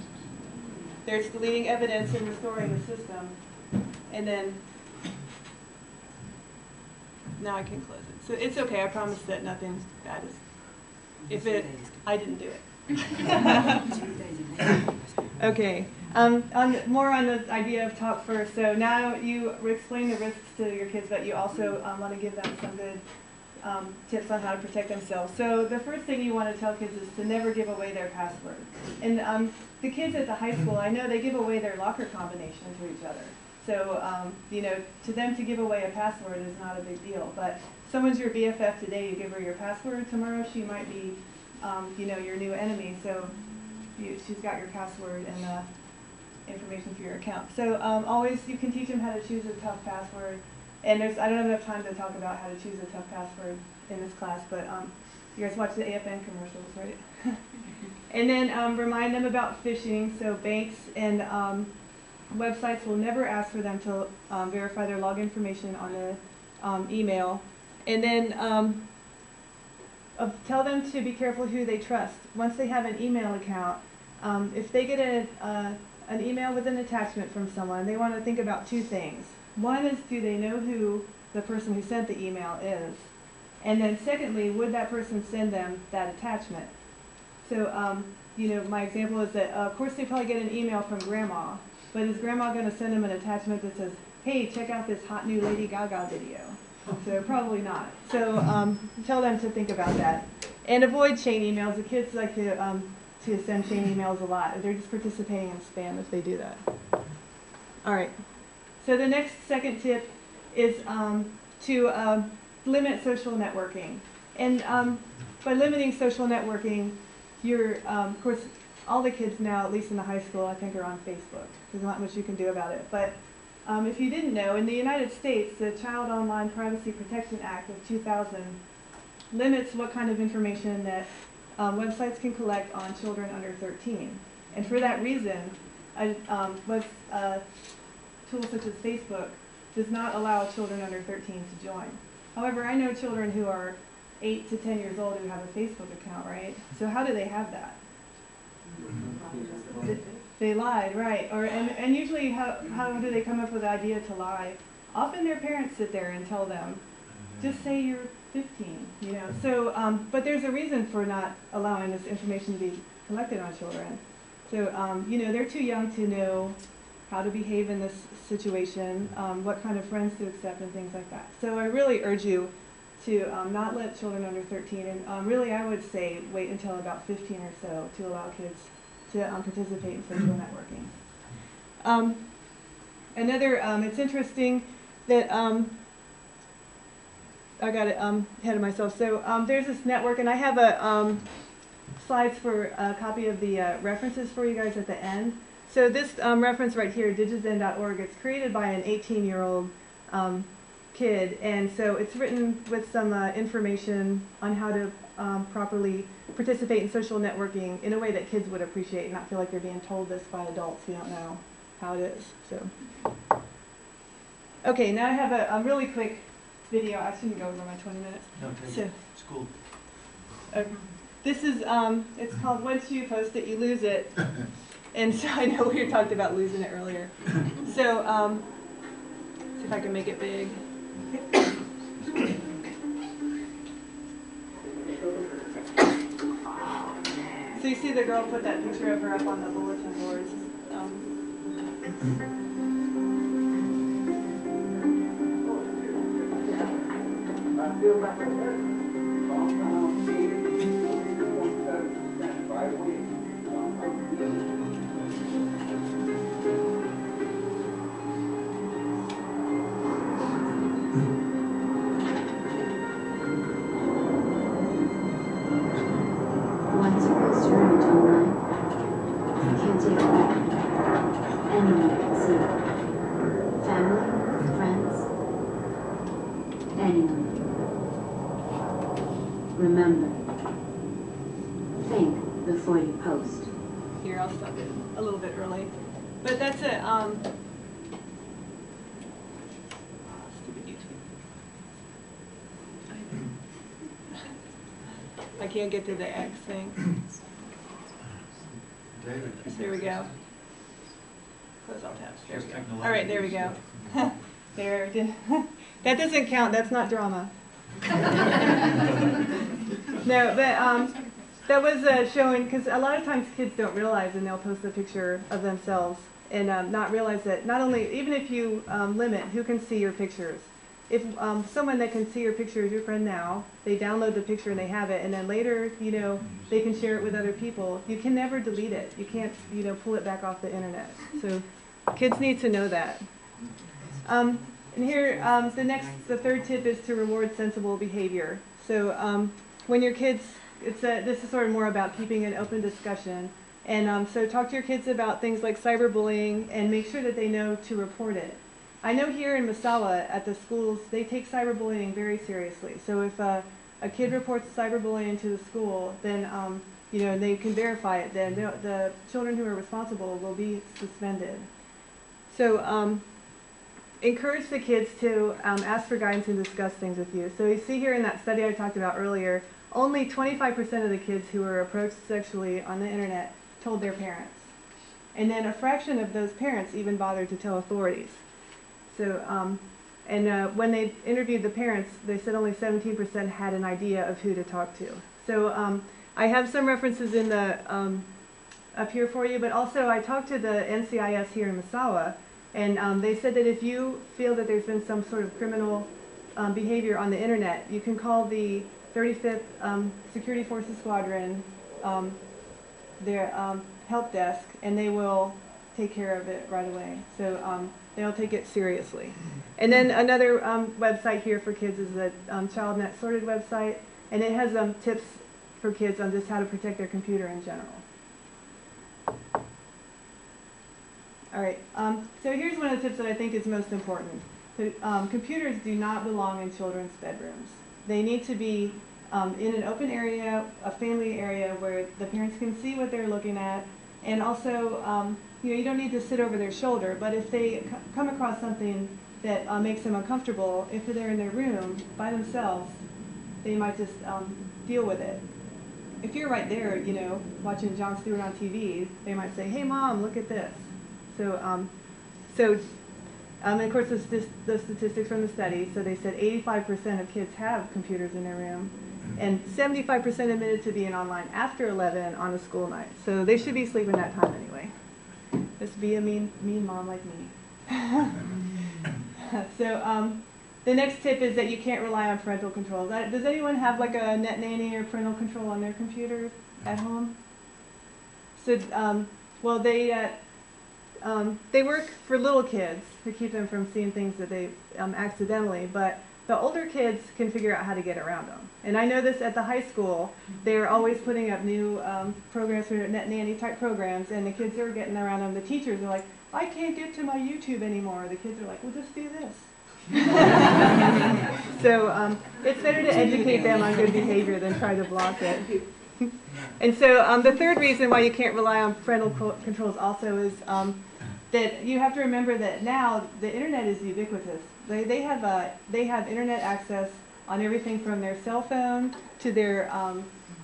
there's deleting evidence and restoring the system. And then now I can close it. So it's okay. I promise that nothing bad is. I didn't do it. Okay. More on the idea of talk first. So now you explain the risks to your kids, but you also want to give them some good tips on how to protect themselves. So the first thing you want to tell kids is to never give away their password. And the kids at the high school, I know they give away their locker combination to each other. So, you know, to them to give away a password is not a big deal. But someone's your BFF today, you give her your password. Tomorrow she might be, you know, your new enemy. So she's got your password and information for your account. So always you can teach them how to choose a tough password. And I don't have enough time to talk about how to choose a tough password in this class, but you guys watch the AFN commercials, right? And then remind them about phishing. So banks and websites will never ask for them to verify their log information on the email. And then tell them to be careful who they trust. Once they have an email account, if they get an email with an attachment from someone, they want to think about two things. One is, do they know who the person who sent the email is? And then secondly, would that person send them that attachment? So, you know, my example is that, of course, they probably get an email from grandma, but is grandma going to send them an attachment that says, hey, check out this hot new Lady Gaga video? So probably not. So tell them to think about that. And avoid chain emails. The kids like to send chain emails a lot. They're just participating in spam if they do that. All right. So the second tip is to limit social networking. And by limiting social networking, you're, of course, all the kids now, at least in the high school, I think are on Facebook. There's not much you can do about it. But if you didn't know, in the United States, the Child Online Privacy Protection Act of 2000 limits what kind of information that websites can collect on children under 13. And for that reason, tools such as Facebook does not allow children under 13 to join. However, I know children who are 8 to 10 years old who have a Facebook account, right? So how do they have that? They lied, right? And usually how do they come up with the idea to lie? Often their parents sit there and tell them, just say you're 15, you know. So, but there's a reason for not allowing this information to be collected on children. So, you know, they're too young to know how to behave in this situation, what kind of friends to accept and things like that. So I really urge you to not let children under 13, and really I would say wait until about 15 or so to allow kids to participate in social networking. It's interesting that, I got it ahead of myself. So there's this network, and I have a slides for a copy of the references for you guys at the end. So this reference right here, digizen.org, it's created by an 18-year-old kid, and so it's written with some information on how to properly participate in social networking in a way that kids would appreciate and not feel like they're being told this by adults who don't know how it is. So, okay, now I have a really quick video. I shouldn't go over my 20 minutes. No, so, it's cool. This is, it's called Once You Post It, You Lose It. And so I know we talked about losing it earlier. So, see if I can make it big. So you see the girl put that picture of her up on the bulletin boards. Once you post your image online, you can't take it back. Anyone can see it. Family, friends, anyone. Remember, think before you post. Here, I'll stop it a little bit early. But that's it. Stupid YouTube. I can't get to the X thing. There we go. Close all tabs. There we go. All right, there we go. There. That doesn't count. That's not drama. No, but that was showing, because a lot of times kids don't realize, and they'll post a picture of themselves and not realize that not only, even if you limit who can see your pictures, if someone that can see your picture is your friend now, they download the picture and they have it, and then later, you know, they can share it with other people. You can never delete it. You can't, you know, pull it back off the internet. So kids need to know that. And here, the third tip is to reward sensible behavior. So when your kids, this is sort of more about keeping an open discussion. And so talk to your kids about things like cyberbullying and make sure that they know to report it. I know here in Miaswa at the schools, they take cyberbullying very seriously. So if a kid reports cyberbullying to the school, then you know, they can verify it, then the children who are responsible will be suspended. So encourage the kids to ask for guidance and discuss things with you. So you see here in that study I talked about earlier, only 25% of the kids who were approached sexually on the internet told their parents. And then a fraction of those parents even bothered to tell authorities. So, when they interviewed the parents, they said only 17% had an idea of who to talk to. So I have some references in the up here for you, but also I talked to the NCIS here in Miaswa, and they said that if you feel that there's been some sort of criminal behavior on the internet, you can call the 35th Security Forces Squadron, their help desk, and they will take care of it right away. So they'll take it seriously. And then another website here for kids is the ChildNet Sorted website, and it has tips for kids on just how to protect their computer in general. All right, so here's one of the tips that I think is most important. Computers do not belong in children's bedrooms. They need to be in an open area, a family area where the parents can see what they're looking at, and also you know, you don't need to sit over their shoulder, but if they come across something that makes them uncomfortable, if they're in their room by themselves, they might just deal with it. If you're right there, you know, watching Jon Stewart on TV, they might say, "Hey, Mom, look at this." So, and of course, the statistics from the study. So they said 85% of kids have computers in their room, and 75% admitted to being online after 11 on a school night. So they should be sleeping that time anyway. Just be a mean mom like me. So the next tip is that you can't rely on parental controls. Does anyone have like a net nanny or parental control on their computer at home? So, well, they work for little kids to keep them from seeing things that they accidentally, but the older kids can figure out how to get around them. And I know this at the high school, they're always putting up new programs for net nanny type programs, and the kids are getting around them. The teachers are like, "I can't get to my YouTube anymore." The kids are like, "Well, just do this." So it's better to educate them on good behavior than try to block it. And so the third reason why you can't rely on parental controls also is that you have to remember that now the internet is ubiquitous. They have internet access on everything from their cell phone to their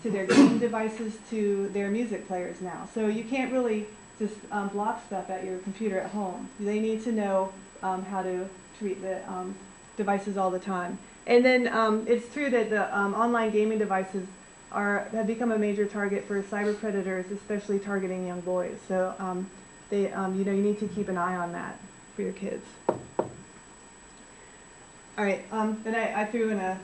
game devices to their music players now. So you can't really just block stuff at your computer at home. They need to know how to treat the devices all the time. And then it's true that the online gaming devices have become a major target for cyber predators, especially targeting young boys. So you know, you need to keep an eye on that for your kids. All right, then I threw in a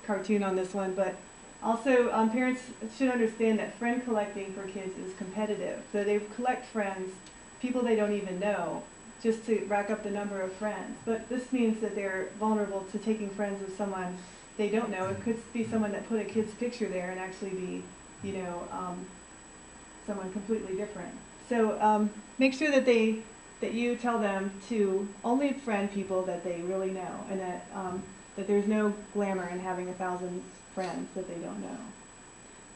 cartoon on this one, but Also, parents should understand that friend collecting for kids is competitive. So they collect friends, people they don't even know, just to rack up the number of friends. But this means that they're vulnerable to taking friends with someone they don't know. It could be someone that put a kid's picture there and actually be, you know, someone completely different. So make sure that you tell them to only friend people that they really know, and that that there's no glamour in having 1,000 friends that they don't know.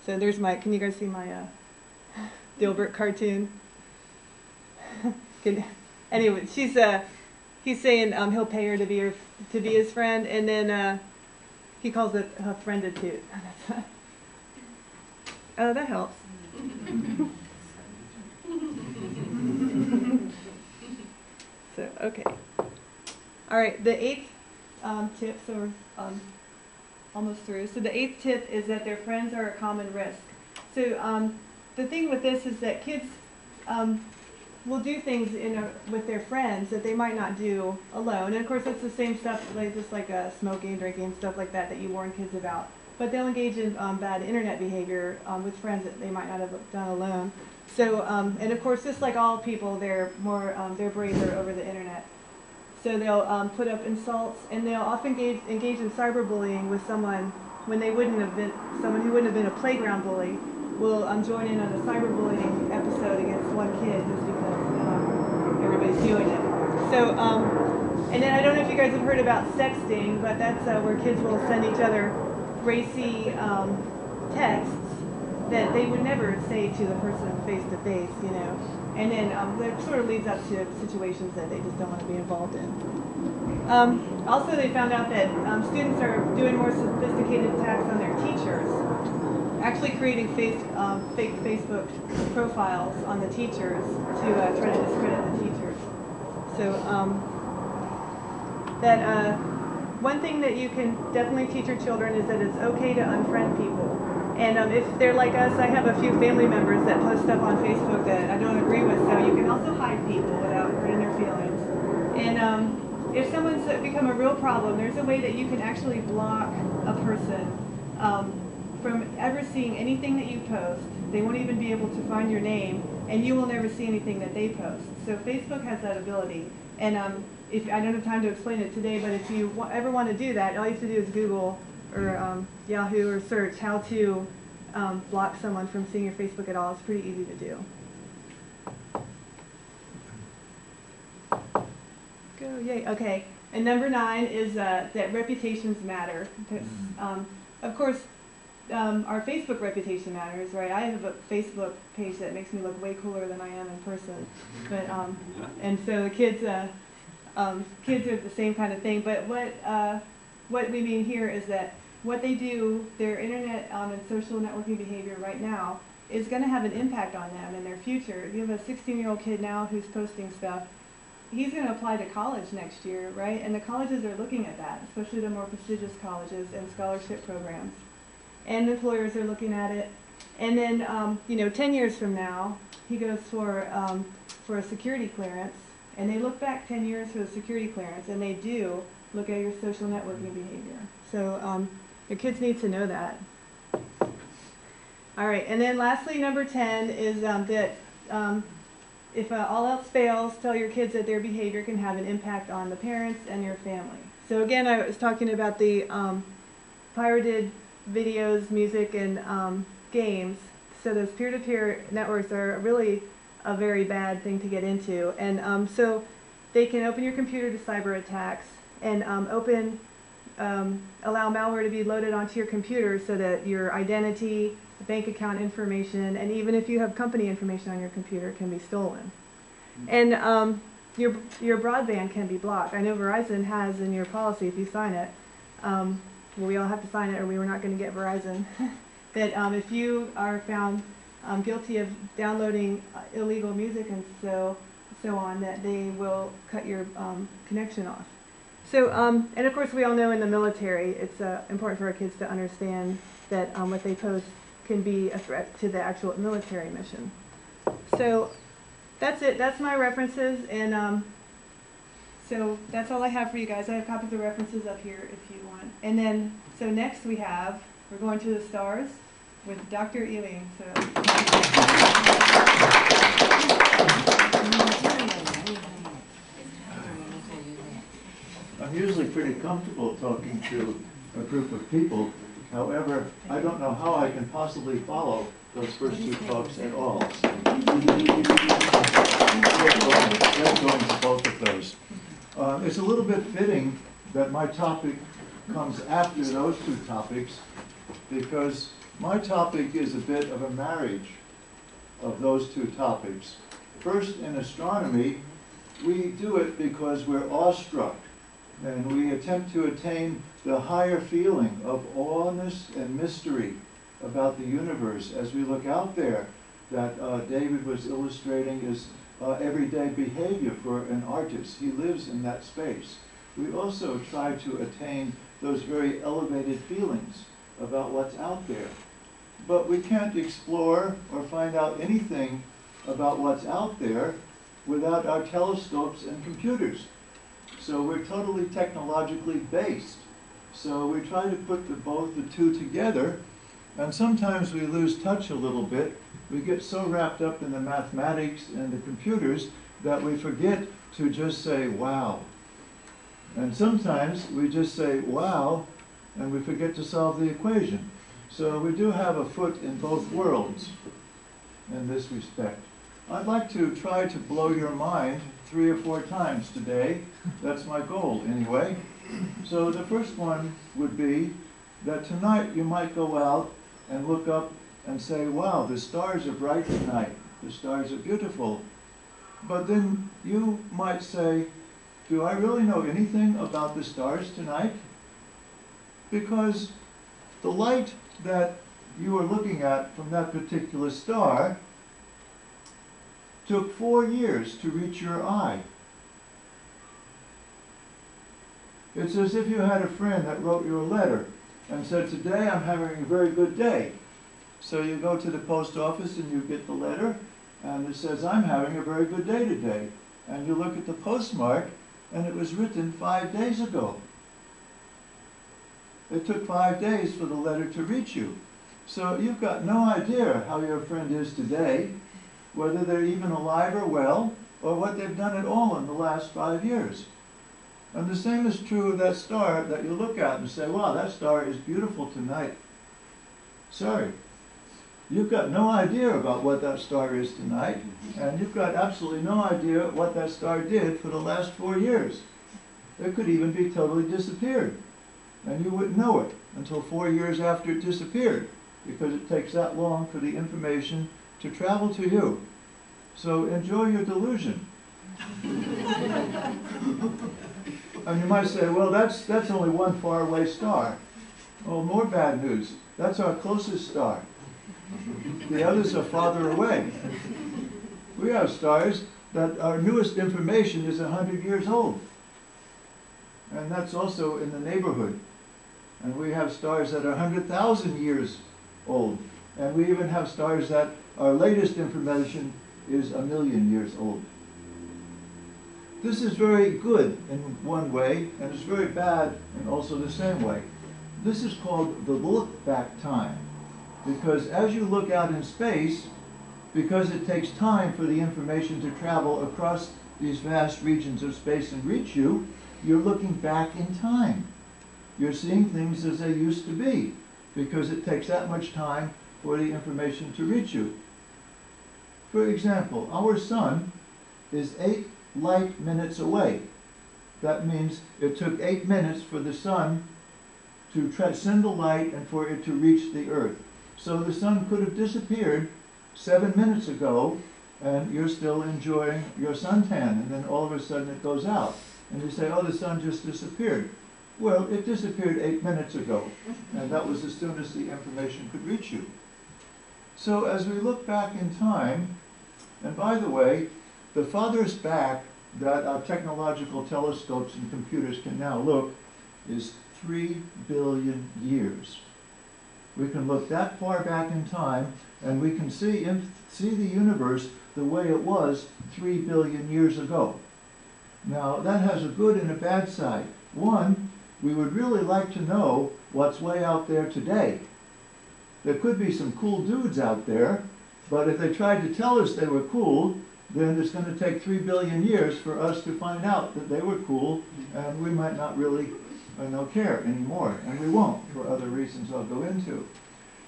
So there's my, can you guys see my Dilbert cartoon? Anyway, he's saying he'll pay her to be his friend, and then he calls it a frienditude. Oh, that helps. So, okay. All right, the 8th tip, so we're almost through. So the 8th tip is that their friends are a common risk. So the thing with this is that kids will do things with their friends that they might not do alone. And of course, it's the same stuff, just like smoking, drinking, stuff like that you warn kids about. But they'll engage in bad internet behavior with friends that they might not have done alone. So, and of course, just like all people, they're braver over the internet. So they'll put up insults, and they'll often engage in cyberbullying with someone when they wouldn't have been, someone who wouldn't have been a playground bully will join in on a cyberbullying episode against one kid just because everybody's doing it. So, and then I don't know if you guys have heard about sexting, but that's where kids will send each other racy texts that they would never say to the person face to face, you know. And then that sort of leads up to situations that they just don't want to be involved in. Also, they found out that students are doing more sophisticated attacks on their teachers, actually creating fake Facebook profiles on the teachers to try to discredit the teachers. So one thing that you can definitely teach your children is that it's okay to unfriend people. And if they're like us, I have a few family members that post stuff on Facebook that I don't agree with, so you can also hide people without hurting their feelings. And if someone's become a real problem, there's a way that you can actually block a person from ever seeing anything that you post. They won't even be able to find your name, and you will never see anything that they post. So Facebook has that ability. And if I don't have time to explain it today, but if you ever want to do that, all you have to do is Google or Yahoo or search how to block someone from seeing your Facebook at all. It's pretty easy to do. Go, yay. Okay. And number 9 is that reputations matter. Of course, our Facebook reputation matters, right? I have a Facebook page that makes me look way cooler than I am in person. But and so the kids are the same kind of thing. But what we mean here is that what they do, their internet and social networking behavior right now, is going to have an impact on them in their future. If you have a 16-year-old kid now who's posting stuff, he's going to apply to college next year, right? And the colleges are looking at that, especially the more prestigious colleges and scholarship programs. And employers are looking at it. And then, 10 years from now, he goes for a security clearance, and they look back 10 years for the security clearance, and they do look at your social networking behavior. So your kids need to know that. All right, and then lastly, number 10 is that if all else fails, tell your kids that their behavior can have an impact on the parents and your family. So again, I was talking about the pirated videos, music, and games. So those peer-to-peer networks are really a very bad thing to get into. And so they can open your computer to cyber attacks and allow malware to be loaded onto your computer so that your identity, bank account information, and even if you have company information on your computer can be stolen. And your broadband can be blocked. I know Verizon has in your policy, if you sign it, well, we all have to sign it or we were not going to get Verizon, that if you are found guilty of downloading illegal music and so on, that they will cut your connection off. So, and of course we all know in the military it's important for our kids to understand that what they post can be a threat to the actual military mission. So that's it. That's my references, and so that's all I have for you guys. I have copies of references up here if you want. And then, so next we have We're going to the stars with Dr. Ealing. So. I'm usually pretty comfortable talking to a group of people. However, I don't know how I can possibly follow those first two talks at all. So let's go into both of those. It's a little bit fitting that my topic comes after those two topics, because my topic is a bit of a marriage of those two topics. First, in astronomy, we do it because we're awestruck, and we attempt to attain the higher feeling of awness and mystery about the universe as we look out there that David was illustrating as everyday behavior for an artist. He lives in that space. We also try to attain those very elevated feelings about what's out there. But we can't explore or find out anything about what's out there without our telescopes and computers. So we're totally technologically based. So we try to put both the two together, and sometimes we lose touch a little bit. We get so wrapped up in the mathematics and the computers that we forget to just say, wow. And sometimes we just say, wow, and we forget to solve the equation. So we do have a foot in both worlds in this respect. I'd like to try to blow your mind 3 or 4 times today. That's my goal anyway. So the first one would be that tonight you might go out and look up and say, wow, the stars are bright tonight. The stars are beautiful. But then you might say, do I really know anything about the stars tonight? Because the light that you are looking at from that particular star took 4 years to reach your eye. It's as if you had a friend that wrote you a letter and said, today I'm having a very good day. So you go to the post office and you get the letter, and it says, I'm having a very good day today. And you look at the postmark, and it was written 5 days ago. It took 5 days for the letter to reach you. So you've got no idea how your friend is today, whether they're even alive or well, or what they've done at all in the last 5 years. And the same is true of that star that you look at and say, wow, that star is beautiful tonight. Sorry. You've got no idea about what that star is tonight, and you've got absolutely no idea what that star did for the last 4 years. It could even be totally disappeared, and you wouldn't know it until 4 years after it disappeared, because it takes that long for the information to travel to you. So enjoy your delusion. And you might say, well, that's only one faraway star. Oh, more bad news. That's our closest star. The others are farther away. We have stars that our newest information is 100 years old. And that's also in the neighborhood. And we have stars that are 100,000 years old. And we even have stars that our latest information is 1 million years old. This is very good in one way, and it's very bad in also the same way. This is called the look-back time. Because as you look out in space, because it takes time for the information to travel across these vast regions of space and reach you, you're looking back in time. You're seeing things as they used to be, because it takes that much time for the information to reach you. For example, our sun is 8 light minutes away. That means it took 8 minutes for the sun to send the light and for it to reach the earth. So the sun could have disappeared 7 minutes ago, and you're still enjoying your suntan, and then all of a sudden it goes out. And you say, oh, the sun just disappeared. Well, it disappeared 8 minutes ago, and that was as soon as the information could reach you. So as we look back in time, and by the way, the farthest back that our technological telescopes and computers can now look is 3 billion years. We can look that far back in time, and we can see the universe the way it was 3 billion years ago. Now, that has a good and a bad side. One, we would really like to know what's way out there today, there could be some cool dudes out there, but if they tried to tell us they were cool, then it's going to take 3 billion years for us to find out that they were cool, and we might not really care anymore, and we won't, for other reasons I'll go into.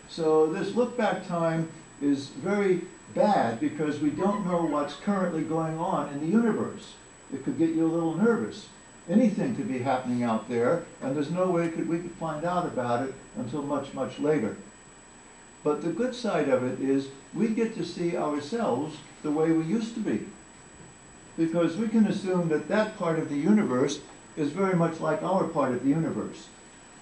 So this look-back time is very bad because we don't know what's currently going on in the universe. It could get you a little nervous. Anything could be happening out there, and there's no way we could find out about it until much, much later. But the good side of it is we get to see ourselves the way we used to be. Because we can assume that that part of the universe is very much like our part of the universe.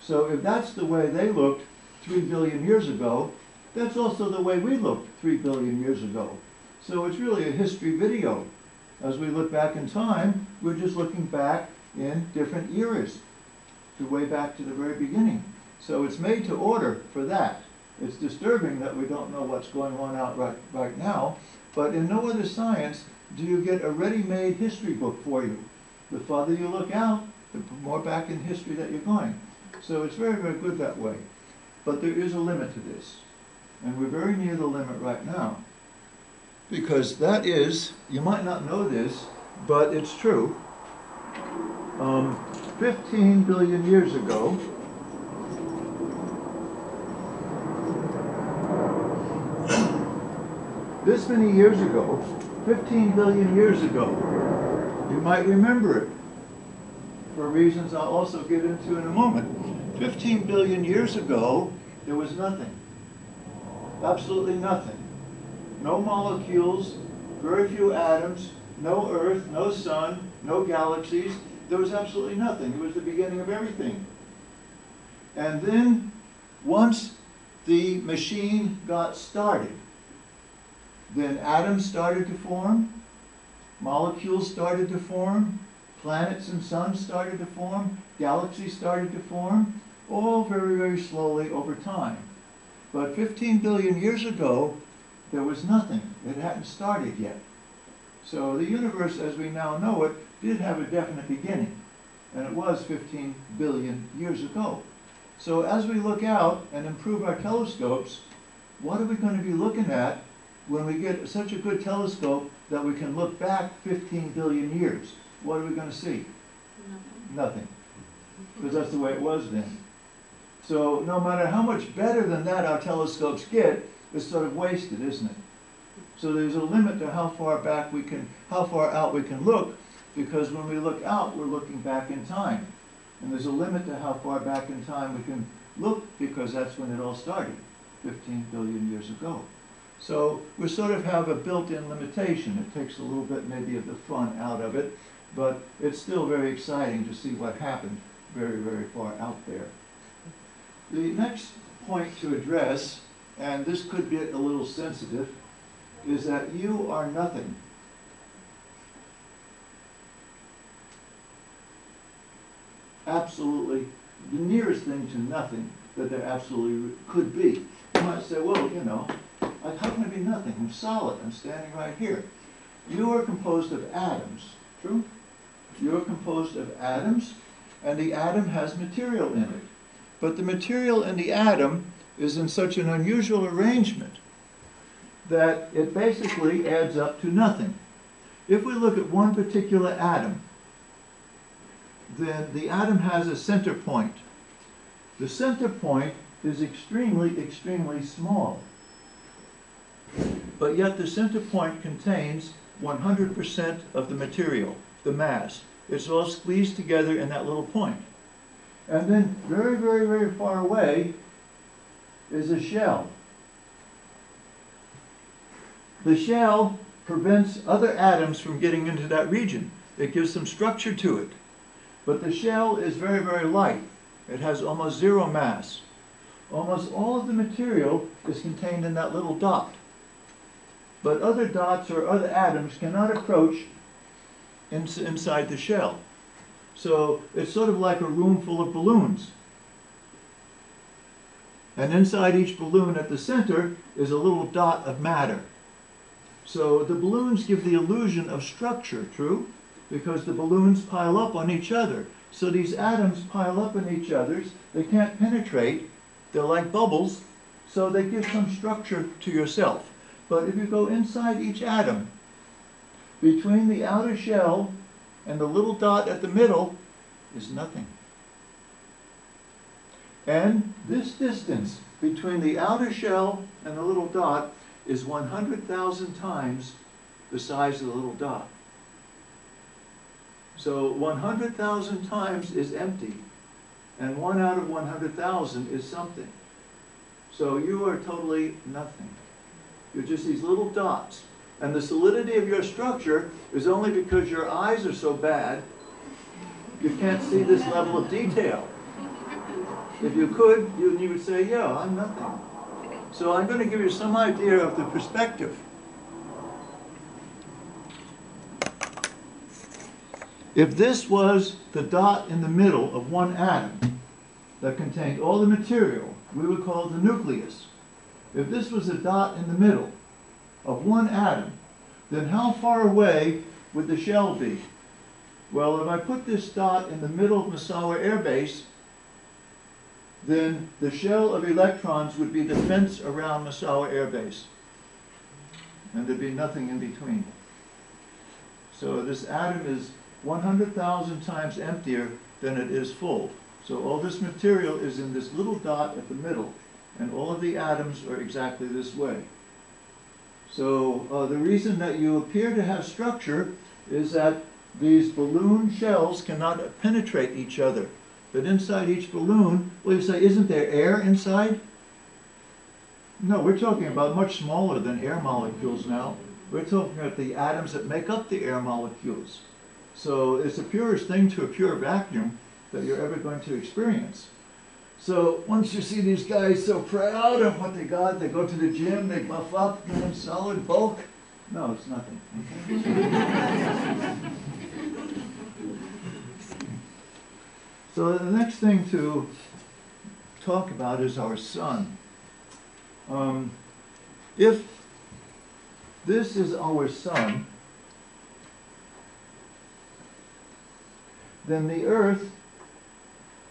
So if that's the way they looked 3 billion years ago, that's also the way we looked 3 billion years ago. So it's really a history video. As we look back in time, we're just looking back in different eras, way back to the very beginning. So it's made to order for that. It's disturbing that we don't know what's going on out right now, but in no other science do you get a ready-made history book for you. The farther you look out, the more back in history that you're going. So it's very, very good that way. But there is a limit to this. And we're very near the limit right now. Because that is, you might not know this, but it's true. 15 billion years ago, this many years ago, 15 billion years ago, you might remember it for reasons I'll also get into in a moment. 15 billion years ago, there was nothing. Absolutely nothing. No molecules, very few atoms, no Earth, no sun, no galaxies. There was absolutely nothing. It was the beginning of everything. And then, once the machine got started, then atoms started to form, molecules started to form, planets and suns started to form, galaxies started to form, all very, very slowly over time. But 15 billion years ago, there was nothing. It hadn't started yet. So the universe, as we now know it, did have a definite beginning. And it was 15 billion years ago. So as we look out and improve our telescopes, what are we going to be looking at when we get such a good telescope that we can look back 15 billion years? What are we going to see? Nothing. Because that's the way it was then. So no matter how much better than that our telescopes get, it's sort of wasted, isn't it? So there's a limit to how far back we can, how far out we can look, because when we look out, we're looking back in time. And there's a limit to how far back in time we can look, because that's when it all started, 15 billion years ago. So we sort of have a built-in limitation. It takes a little bit maybe of the fun out of it, but it's still very exciting to see what happened very, very far out there. The next point to address, and this could get a little sensitive, is that you are nothing. Absolutely, the nearest thing to nothing that there absolutely could be. You might say, well, you know, how can I be nothing? I'm solid. I'm standing right here. You are composed of atoms. True? You are composed of atoms, and the atom has material in it. But the material in the atom is in such an unusual arrangement that it basically adds up to nothing. If we look at one particular atom, then the atom has a center point. The center point is extremely, extremely small. But yet the center point contains 100% of the material, the mass. It's all squeezed together in that little point. And then very, very, very far away is a shell. The shell prevents other atoms from getting into that region. It gives some structure to it. But the shell is very, very light. It has almost zero mass. Almost all of the material is contained in that little dot. But other dots or other atoms cannot approach inside the shell. So it's sort of like a room full of balloons. And inside each balloon at the center is a little dot of matter. So the balloons give the illusion of structure, true? Because the balloons pile up on each other. So these atoms pile up on each other. They can't penetrate. They're like bubbles. So they give some structure to yourself. But if you go inside each atom, between the outer shell and the little dot at the middle is nothing. And this distance between the outer shell and the little dot is 100,000 times the size of the little dot. So 100,000 times is empty, and 1 out of 100,000 is something. So you are totally nothing. You're just these little dots. And the solidity of your structure is only because your eyes are so bad, you can't see this level of detail. If you could, you would say, yeah, I'm nothing. So I'm going to give you some idea of the perspective. If this was the dot in the middle of one atom that contained all the material, we would call it the nucleus. If this was a dot in the middle of one atom, then how far away would the shell be? Well, if I put this dot in the middle of Miaswa Air Base, then the shell of electrons would be the fence around Miaswa Air Base. And there'd be nothing in between. So this atom is 100,000 times emptier than it is full. So all this material is in this little dot at the middle, and all of the atoms are exactly this way. So the reason that you appear to have structure is that these balloon shells cannot penetrate each other. But inside each balloon, well, you say, isn't there air inside? No, we're talking about much smaller than air molecules now. We're talking about the atoms that make up the air molecules. So it's the purest thing to a pure vacuum that you're ever going to experience. So once you see these guys so proud of what they got, they go to the gym, they buff up, get in solid bulk. No, it's nothing. So the next thing to talk about is our sun. If this is our sun, then the Earth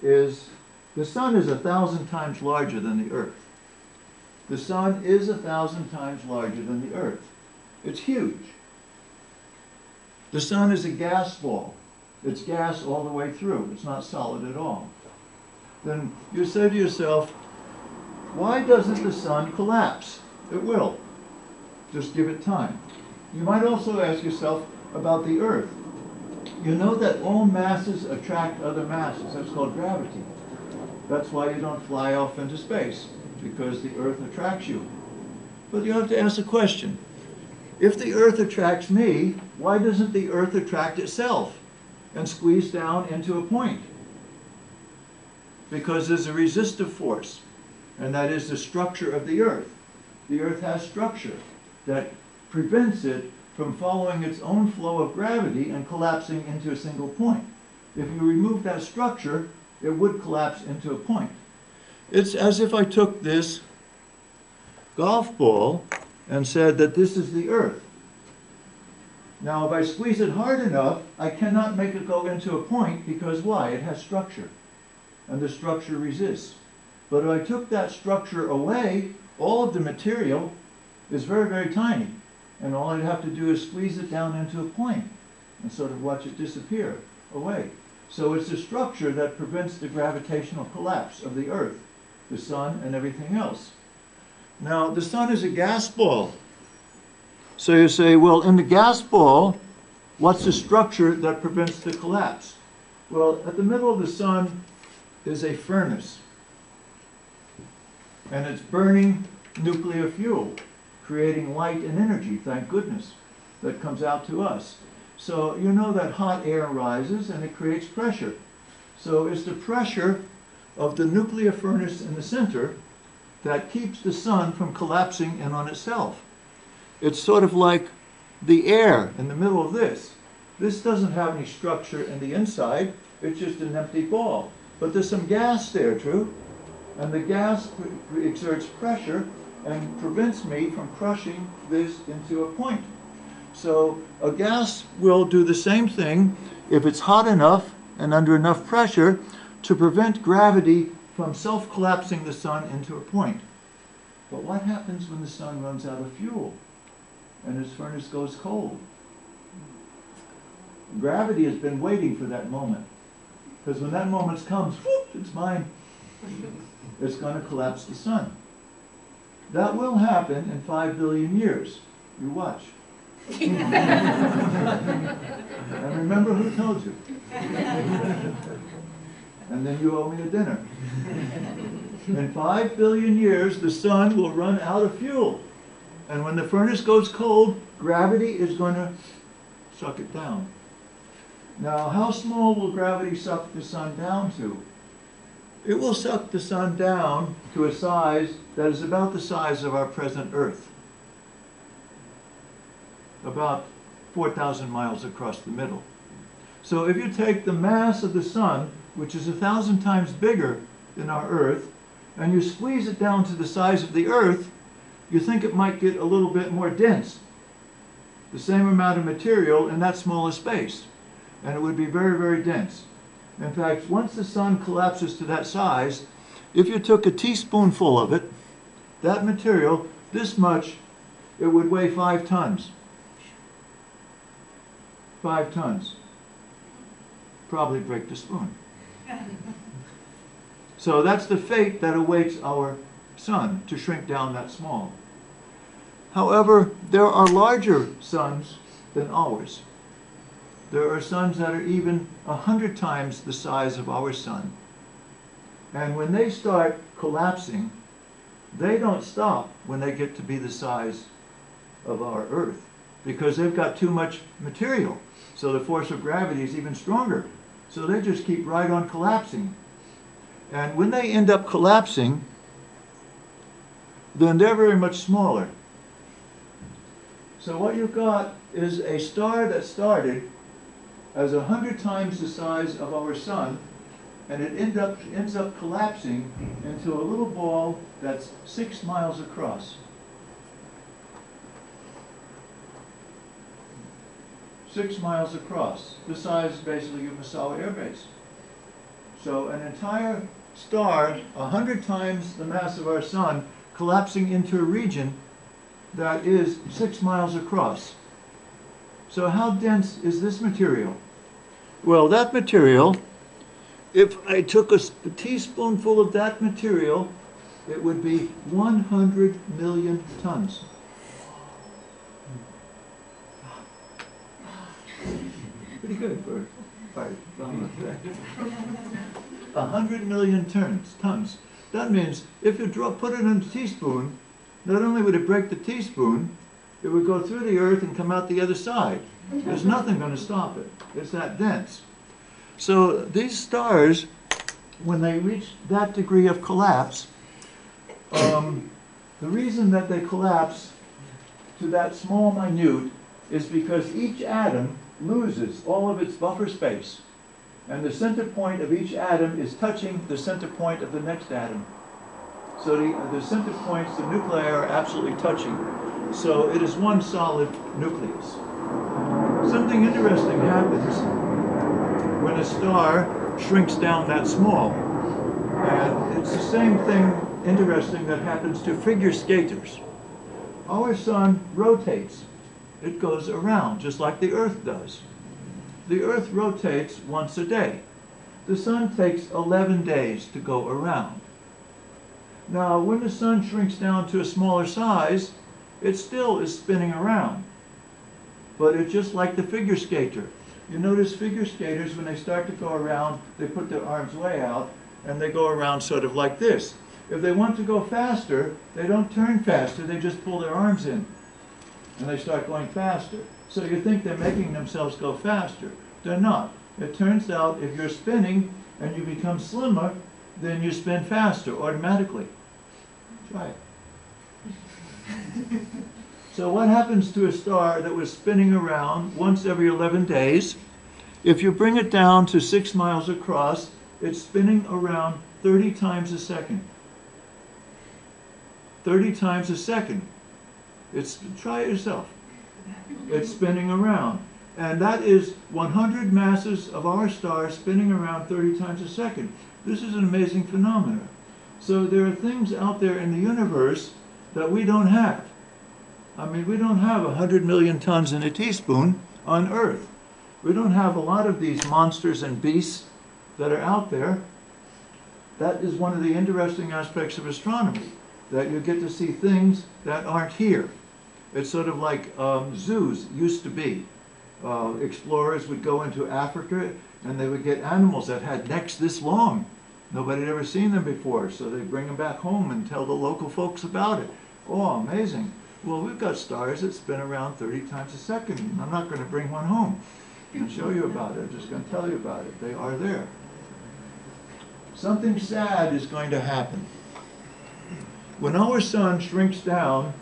is, the sun is 1,000 times larger than the Earth. The sun is 1,000 times larger than the Earth. It's huge. The sun is a gas ball. It's gas all the way through. It's not solid at all. Then you say to yourself, why doesn't the sun collapse? It will. Just give it time. You might also ask yourself about the Earth. You know that all masses attract other masses. That's called gravity. That's why you don't fly off into space, because the Earth attracts you. But you have to ask a question. If the Earth attracts me, why doesn't the Earth attract itself and squeeze down into a point? Because there's a resistive force, and that is the structure of the Earth. The Earth has structure that prevents it from following its own flow of gravity and collapsing into a single point. If you remove that structure, it would collapse into a point. It's as if I took this golf ball and said that this is the Earth. Now, if I squeeze it hard enough, I cannot make it go into a point, because why? It has structure, and the structure resists. But if I took that structure away, all of the material is very, very tiny. And all I'd have to do is squeeze it down into a point and sort of watch it disappear away. So it's the structure that prevents the gravitational collapse of the Earth, the sun, and everything else. Now, the sun is a gas ball. So you say, well, in the gas ball, what's the structure that prevents the collapse? Well, at the middle of the sun is a furnace. And it's burning nuclear fuel, creating light and energy, thank goodness, that comes out to us. So you know that hot air rises and it creates pressure. So it's the pressure of the nuclear furnace in the center that keeps the sun from collapsing in on itself. It's sort of like the air in the middle of this. This doesn't have any structure in the inside, it's just an empty ball. But there's some gas there, true? And the gas exerts pressure and prevents me from crushing this into a point. So a gas will do the same thing if it's hot enough and under enough pressure to prevent gravity from self-collapsing the sun into a point. But what happens when the sun runs out of fuel and its furnace goes cold? Gravity has been waiting for that moment. Because when that moment comes, whoop, it's mine. It's going to collapse the sun. That will happen in 5 billion years. You watch. And remember who told you. And then you owe me a dinner. In 5 billion years, the sun will run out of fuel. And when the furnace goes cold, gravity is going to suck it down. Now, how small will gravity suck the sun down to? It will suck the sun down to a size that is about the size of our present Earth. About 4,000 miles across the middle. So if you take the mass of the sun, which is 1,000 times bigger than our Earth, and you squeeze it down to the size of the Earth, you think it might get a little bit more dense. The same amount of material in that smaller space. And it would be very, very dense. In fact, once the sun collapses to that size, if you took a teaspoonful of it, that material, this much, it would weigh 5 tons. 5 tons. Probably break the spoon. So that's the fate that awaits our sun, to shrink down that small. However, there are larger suns than ours. There are suns that are even 100 times the size of our sun. And when they start collapsing, they don't stop when they get to be the size of our Earth, because they've got too much material. So the force of gravity is even stronger. So they just keep right on collapsing. And when they end up collapsing, then they're very much smaller. So what you've got is a star that started as 100 times the size of our sun, and it ends up collapsing into a little ball that's 6 miles across. 6 miles across, the size basically of Miaswa Air Base. So an entire star, 100 times the mass of our sun, collapsing into a region that is 6 miles across. So how dense is this material? Well, that material, if I took a teaspoonful of that material, it would be 100 million tons. Pretty good for 100 million tons. That means if you put it in a teaspoon, not only would it break the teaspoon, it would go through the Earth and come out the other side. There's nothing going to stop it. It's that dense. So these stars, when they reach that degree of collapse, the reason that they collapse to that small minute is because each atom loses all of its buffer space. And the center point of each atom is touching the center point of the next atom. So the center points, the nuclei are absolutely touching. So it is one solid nucleus. Something interesting happens when a star shrinks down that small. And it's the same thing interesting that happens to figure skaters. Our sun rotates. It goes around, just like the Earth does. The Earth rotates once a day. The sun takes 11 days to go around. Now, when the sun shrinks down to a smaller size, it still is spinning around. But it's just like the figure skater. You notice figure skaters, when they start to go around, they put their arms way out, and they go around sort of like this. If they want to go faster, they don't turn faster, they just pull their arms in. And they start going faster. So you think they're making themselves go faster. They're not. It turns out if you're spinning and you become slimmer, then you spin faster automatically. Try it. So what happens to a star that was spinning around once every 11 days? If you bring it down to 6 miles across, it's spinning around 30 times a second. 30 times a second. Try it yourself. It's spinning around. And that is 100 masses of our star spinning around 30 times a second. This is an amazing phenomenon. So there are things out there in the universe that we don't have. I mean, we don't have 100 million tons in a teaspoon on Earth. We don't have a lot of these monsters and beasts that are out there. That is one of the interesting aspects of astronomy, that you get to see things that aren't here. It's sort of like zoos used to be. Explorers would go into Africa and they would get animals that had necks this long. Nobody had ever seen them before, so they bring them back home and tell the local folks about it. Oh, amazing. Well, we've got stars that spin around 30 times a second. I'm not going to bring one home and show you about it. I'm just going to tell you about it. They are there. Something sad is going to happen. When our sun shrinks down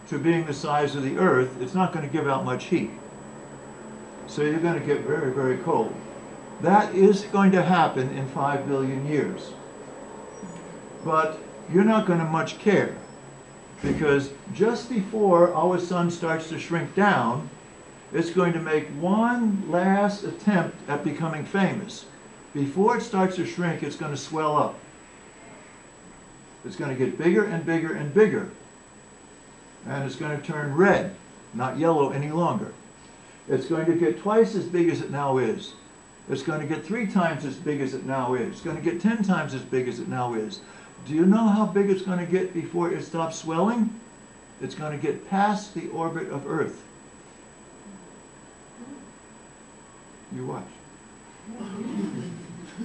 to being the size of the Earth, it's not going to give out much heat. So you're going to get very, very cold. That is going to happen in 5 billion years. But you're not going to much care, because just before our sun starts to shrink down, it's going to make one last attempt at becoming famous. Before it starts to shrink, it's going to swell up. It's going to get bigger and bigger and bigger. And it's going to turn red, not yellow any longer. It's going to get twice as big as it now is. It's going to get 3 times as big as it now is. It's going to get 10 times as big as it now is. Do you know how big it's going to get before it stops swelling? It's going to get past the orbit of Earth. You watch.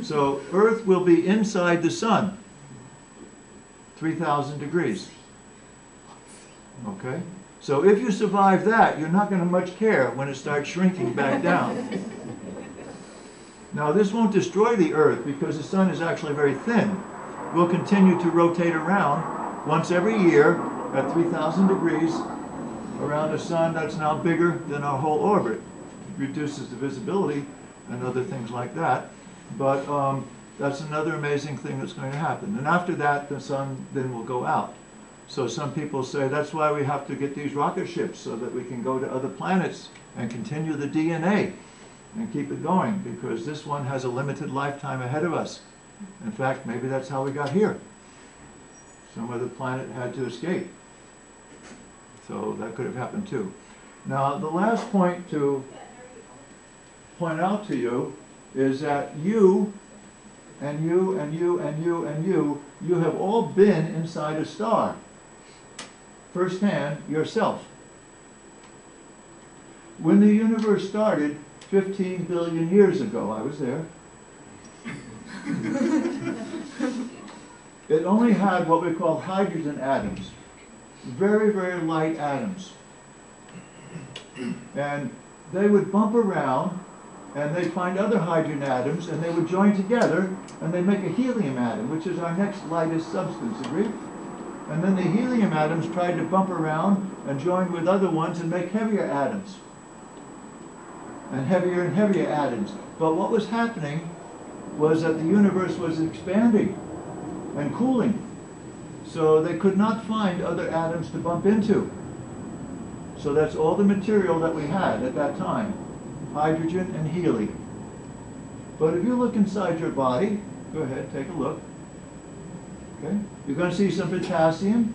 So Earth will be inside the sun, 3,000 degrees. Okay? So if you survive that, you're not going to much care when it starts shrinking back down. Now, this won't destroy the Earth because the sun is actually very thin. We'll continue to rotate around once every year at 3,000 degrees around a sun that's now bigger than our whole orbit. It reduces the visibility and other things like that. But that's another amazing thing that's going to happen. And after that, the sun then will go out. So some people say that's why we have to get these rocket ships, so that we can go to other planets and continue the DNA and keep it going, because this one has a limited lifetime ahead of us. In fact, maybe that's how we got here. Some other planet had to escape. So that could have happened too. Now, the last point to point out to you is that you and you and you and you and you have all been inside a star. Firsthand, yourself. When the universe started 15 billion years ago, I was there, it only had what we call hydrogen atoms. Very, very light atoms. And they would bump around and they'd find other hydrogen atoms and they would join together and they'd make a helium atom, which is our next lightest substance, agree? And then the helium atoms tried to bump around and join with other ones and make heavier atoms. And heavier atoms. But what was happening was that the universe was expanding and cooling. So they could not find other atoms to bump into. So that's all the material that we had at that time. Hydrogen and helium. But if you look inside your body, go ahead, take a look. Okay? You're going to see some potassium,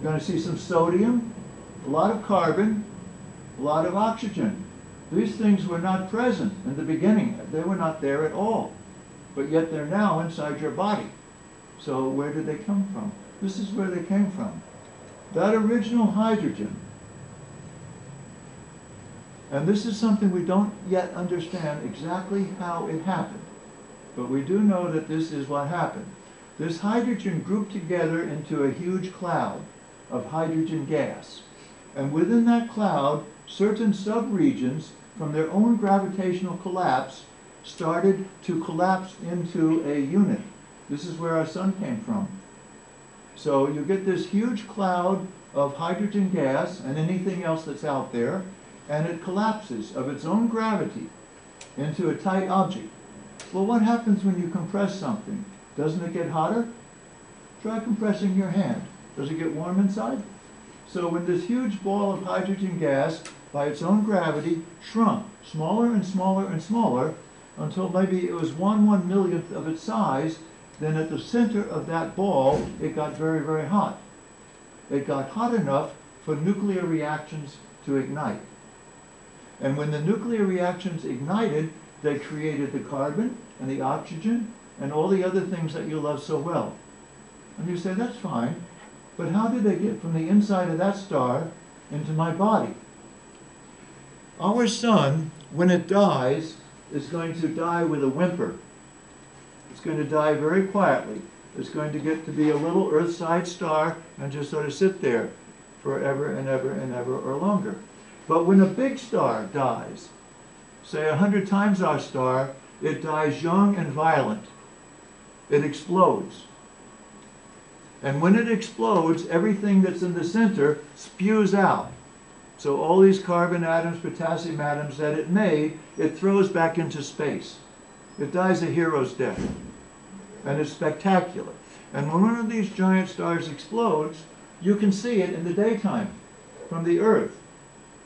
you're going to see some sodium, a lot of carbon, a lot of oxygen. These things were not present in the beginning. They were not there at all. But yet they're now inside your body. So where did they come from? This is where they came from. That original hydrogen. And this is something we don't yet understand exactly how it happened. But we do know that this is what happened. This hydrogen grouped together into a huge cloud of hydrogen gas. And within that cloud, certain subregions, from their own gravitational collapse, started to collapse into a unit. This is where our sun came from. So you get this huge cloud of hydrogen gas and anything else that's out there, and it collapses of its own gravity into a tight object. Well, what happens when you compress something? Doesn't it get hotter? Try compressing your hand. Does it get warm inside? So when this huge ball of hydrogen gas, by its own gravity, shrunk smaller and smaller and smaller, until maybe it was 1/1,000,000th of its size, then at the center of that ball, it got very, very hot. it got hot enough for nuclear reactions to ignite. And when the nuclear reactions ignited, they created the carbon and the oxygen and all the other things that you love so well. And you say, that's fine, but how did they get from the inside of that star into my body? Our sun, when it dies, is going to die with a whimper. It's going to die very quietly. It's going to get to be a little Earth-sized star and just sort of sit there forever and ever and ever or longer. But when a big star dies, say 100 times our star, it dies young and violent. It explodes. And when it explodes, everything that's in the center spews out. So all these carbon atoms, potassium atoms that it made, it throws back into space. It dies a hero's death. And it's spectacular. And when one of these giant stars explodes, you can see it in the daytime from the Earth.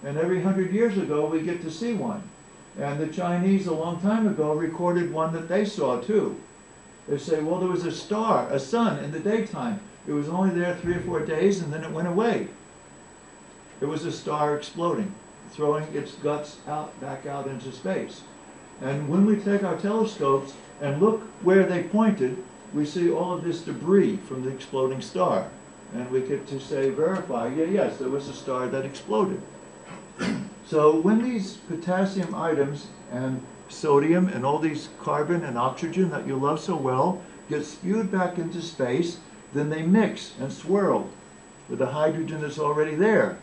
And every 100 years ago, we get to see one. And the Chinese, a long time ago, recorded one that they saw too. They say, well, there was a star, a sun, in the daytime. It was only there 3 or 4 days, and then it went away. It was a star exploding, throwing its guts out, back out into space. And when we take our telescopes and look where they pointed, we see all of this debris from the exploding star. And we get to say, verify, yeah, yes, there was a star that exploded. So when these potassium items and sodium and all these carbon and oxygen that you love so well get spewed back into space, then they mix and swirl with the hydrogen that's already there.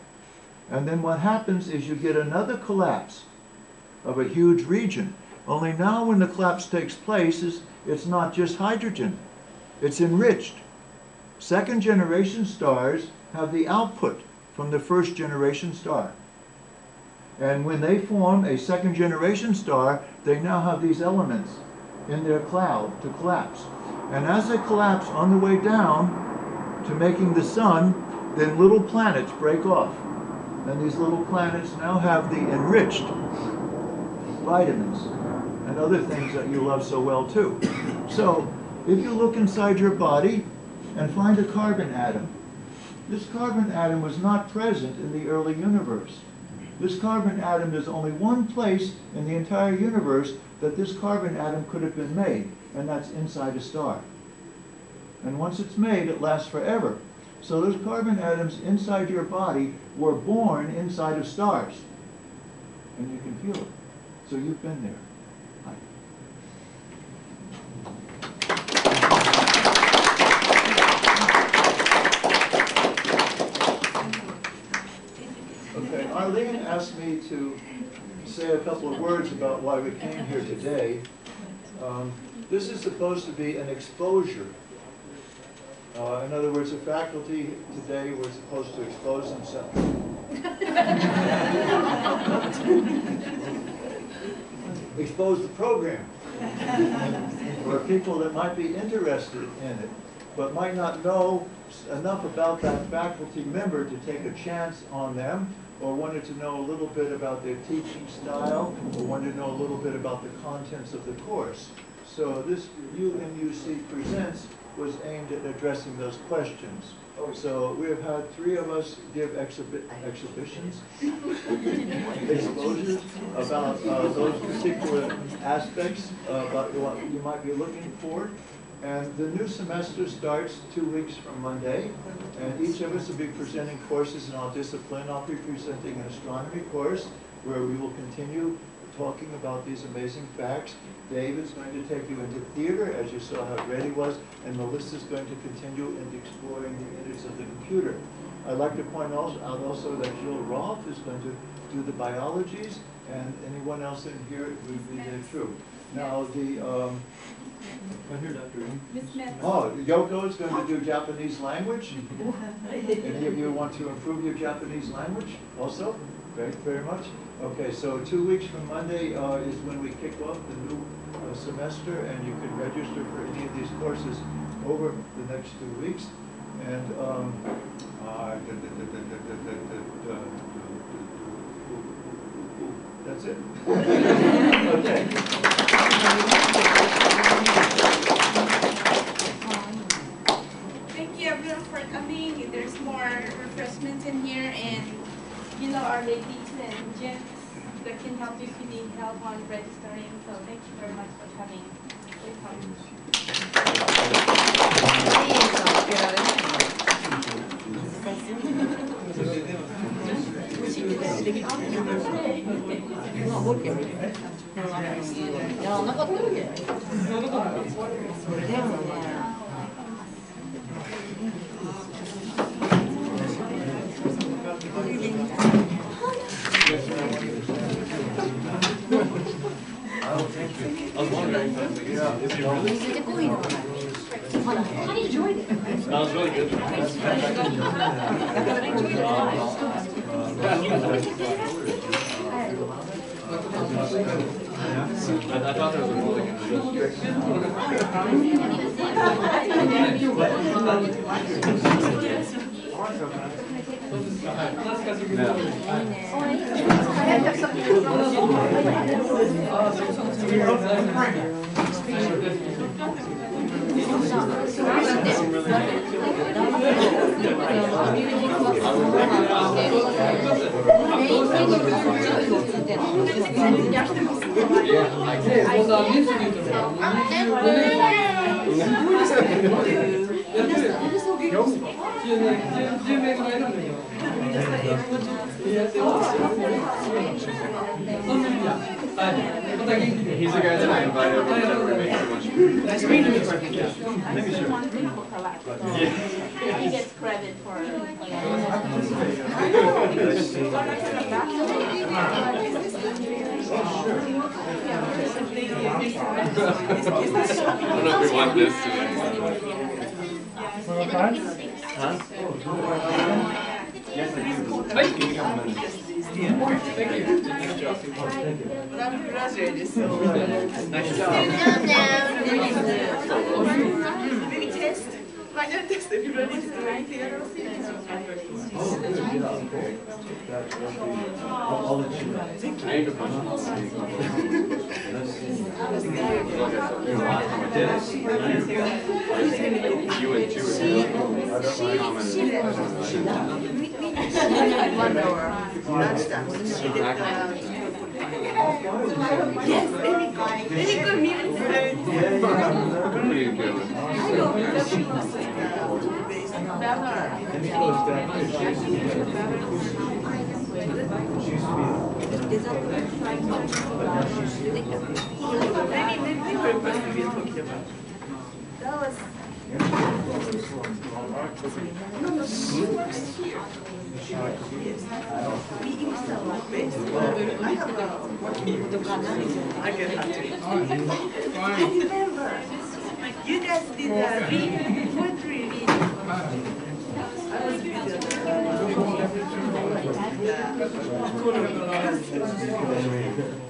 And then what happens is you get another collapse of a huge region. Only now when the collapse takes place, it's not just hydrogen, it's enriched. Second generation stars have the output from the first generation star. And when they form a second generation star, they now have these elements in their cloud to collapse. And as they collapse on the way down to making the sun, then little planets break off. And these little planets now have the enriched vitamins and other things that you love so well too. So if you look inside your body and find a carbon atom, this carbon atom was not present in the early universe. This carbon atom, there's only one place in the entire universe that this carbon atom could have been made, and that's inside a star. And once it's made, it lasts forever. So those carbon atoms inside your body were born inside of stars. And you can feel it. So you've been there. Hi. Okay, Arlene asked me to say a couple of words about why we came here today. This is supposed to be an exposure. In other words, the faculty today were supposed to expose themselves. Expose the program for people that might be interested in it, but might not know enough about that faculty member to take a chance on them, or wanted to know a little bit about their teaching style, or wanted to know a little bit about the contents of the course. So this UMUC Presents was aimed at addressing those questions. So we have had 3 of us give exhibitions, exposures about those particular aspects about what you might be looking for. And the new semester starts 2 weeks from Monday, and each of us will be presenting courses in our discipline. I'll be presenting an astronomy course where we will continue talking about these amazing facts. Dave is going to take you into theater, as you saw how great he was, and Melissa is going to continue into exploring the innards of the computer. I'd like to point out also that Jill Roth is going to do the biologies, and anyone else in here would be there too. Now the, right here, Dr. Oh, Yoko is going to do Japanese language. Any of you want to improve your Japanese language also? Thank you very much. Okay, so 2 weeks from Monday is when we kick off the new semester, and you can register for any of these courses over the next 2 weeks. And that's it. Okay. Thank you, everyone. everyone for coming. There's more refreshments in here, and you know our ladies and gents that can help you if you need help on registering. So thank you very much for coming. I was wondering, is he really? How do you enjoy it? That was really good. I thought there was a ruling. He's the guy that I invited over to Nice meeting you. He gets credit for I don't know if we want this today. Huh? Yes, I do. Thank you. Thank you. Nice job. Nice job. Maybe test. Final test if you're ready to do anything else. I'll let you know. I need to punch you and two Yes, any good meeting today. That was. No, she works here. Yes. We used to like this. I have a working. I get that too. I remember. You guys did a poetry reading. I was with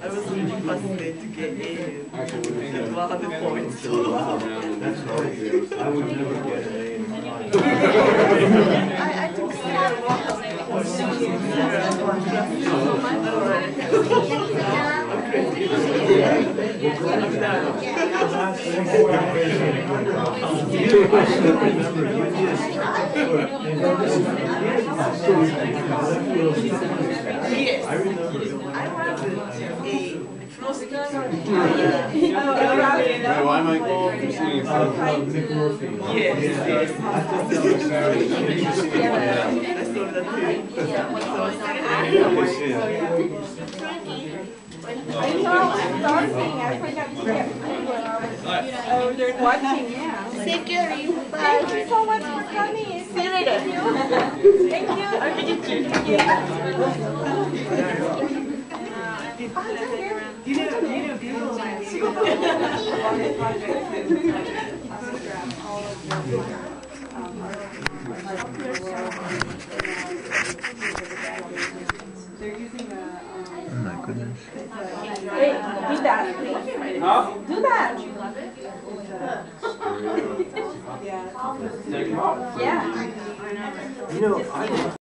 I was really fascinated to get in. Because 100 points. That's right. I would never get an A in I took Sarah Yes, I remember. I was a why am I seeing Nick Murphy. Yes, yes. I thought that was very interesting. I saw that I know, I'm starving. I forgot to get food. Oh, they're watching now. Security. Thank you so much for coming. See you later. Thank you. You did a beautiful They're using Oh my goodness. Wait, do that. Huh? Do that. yeah. Yeah. You know, I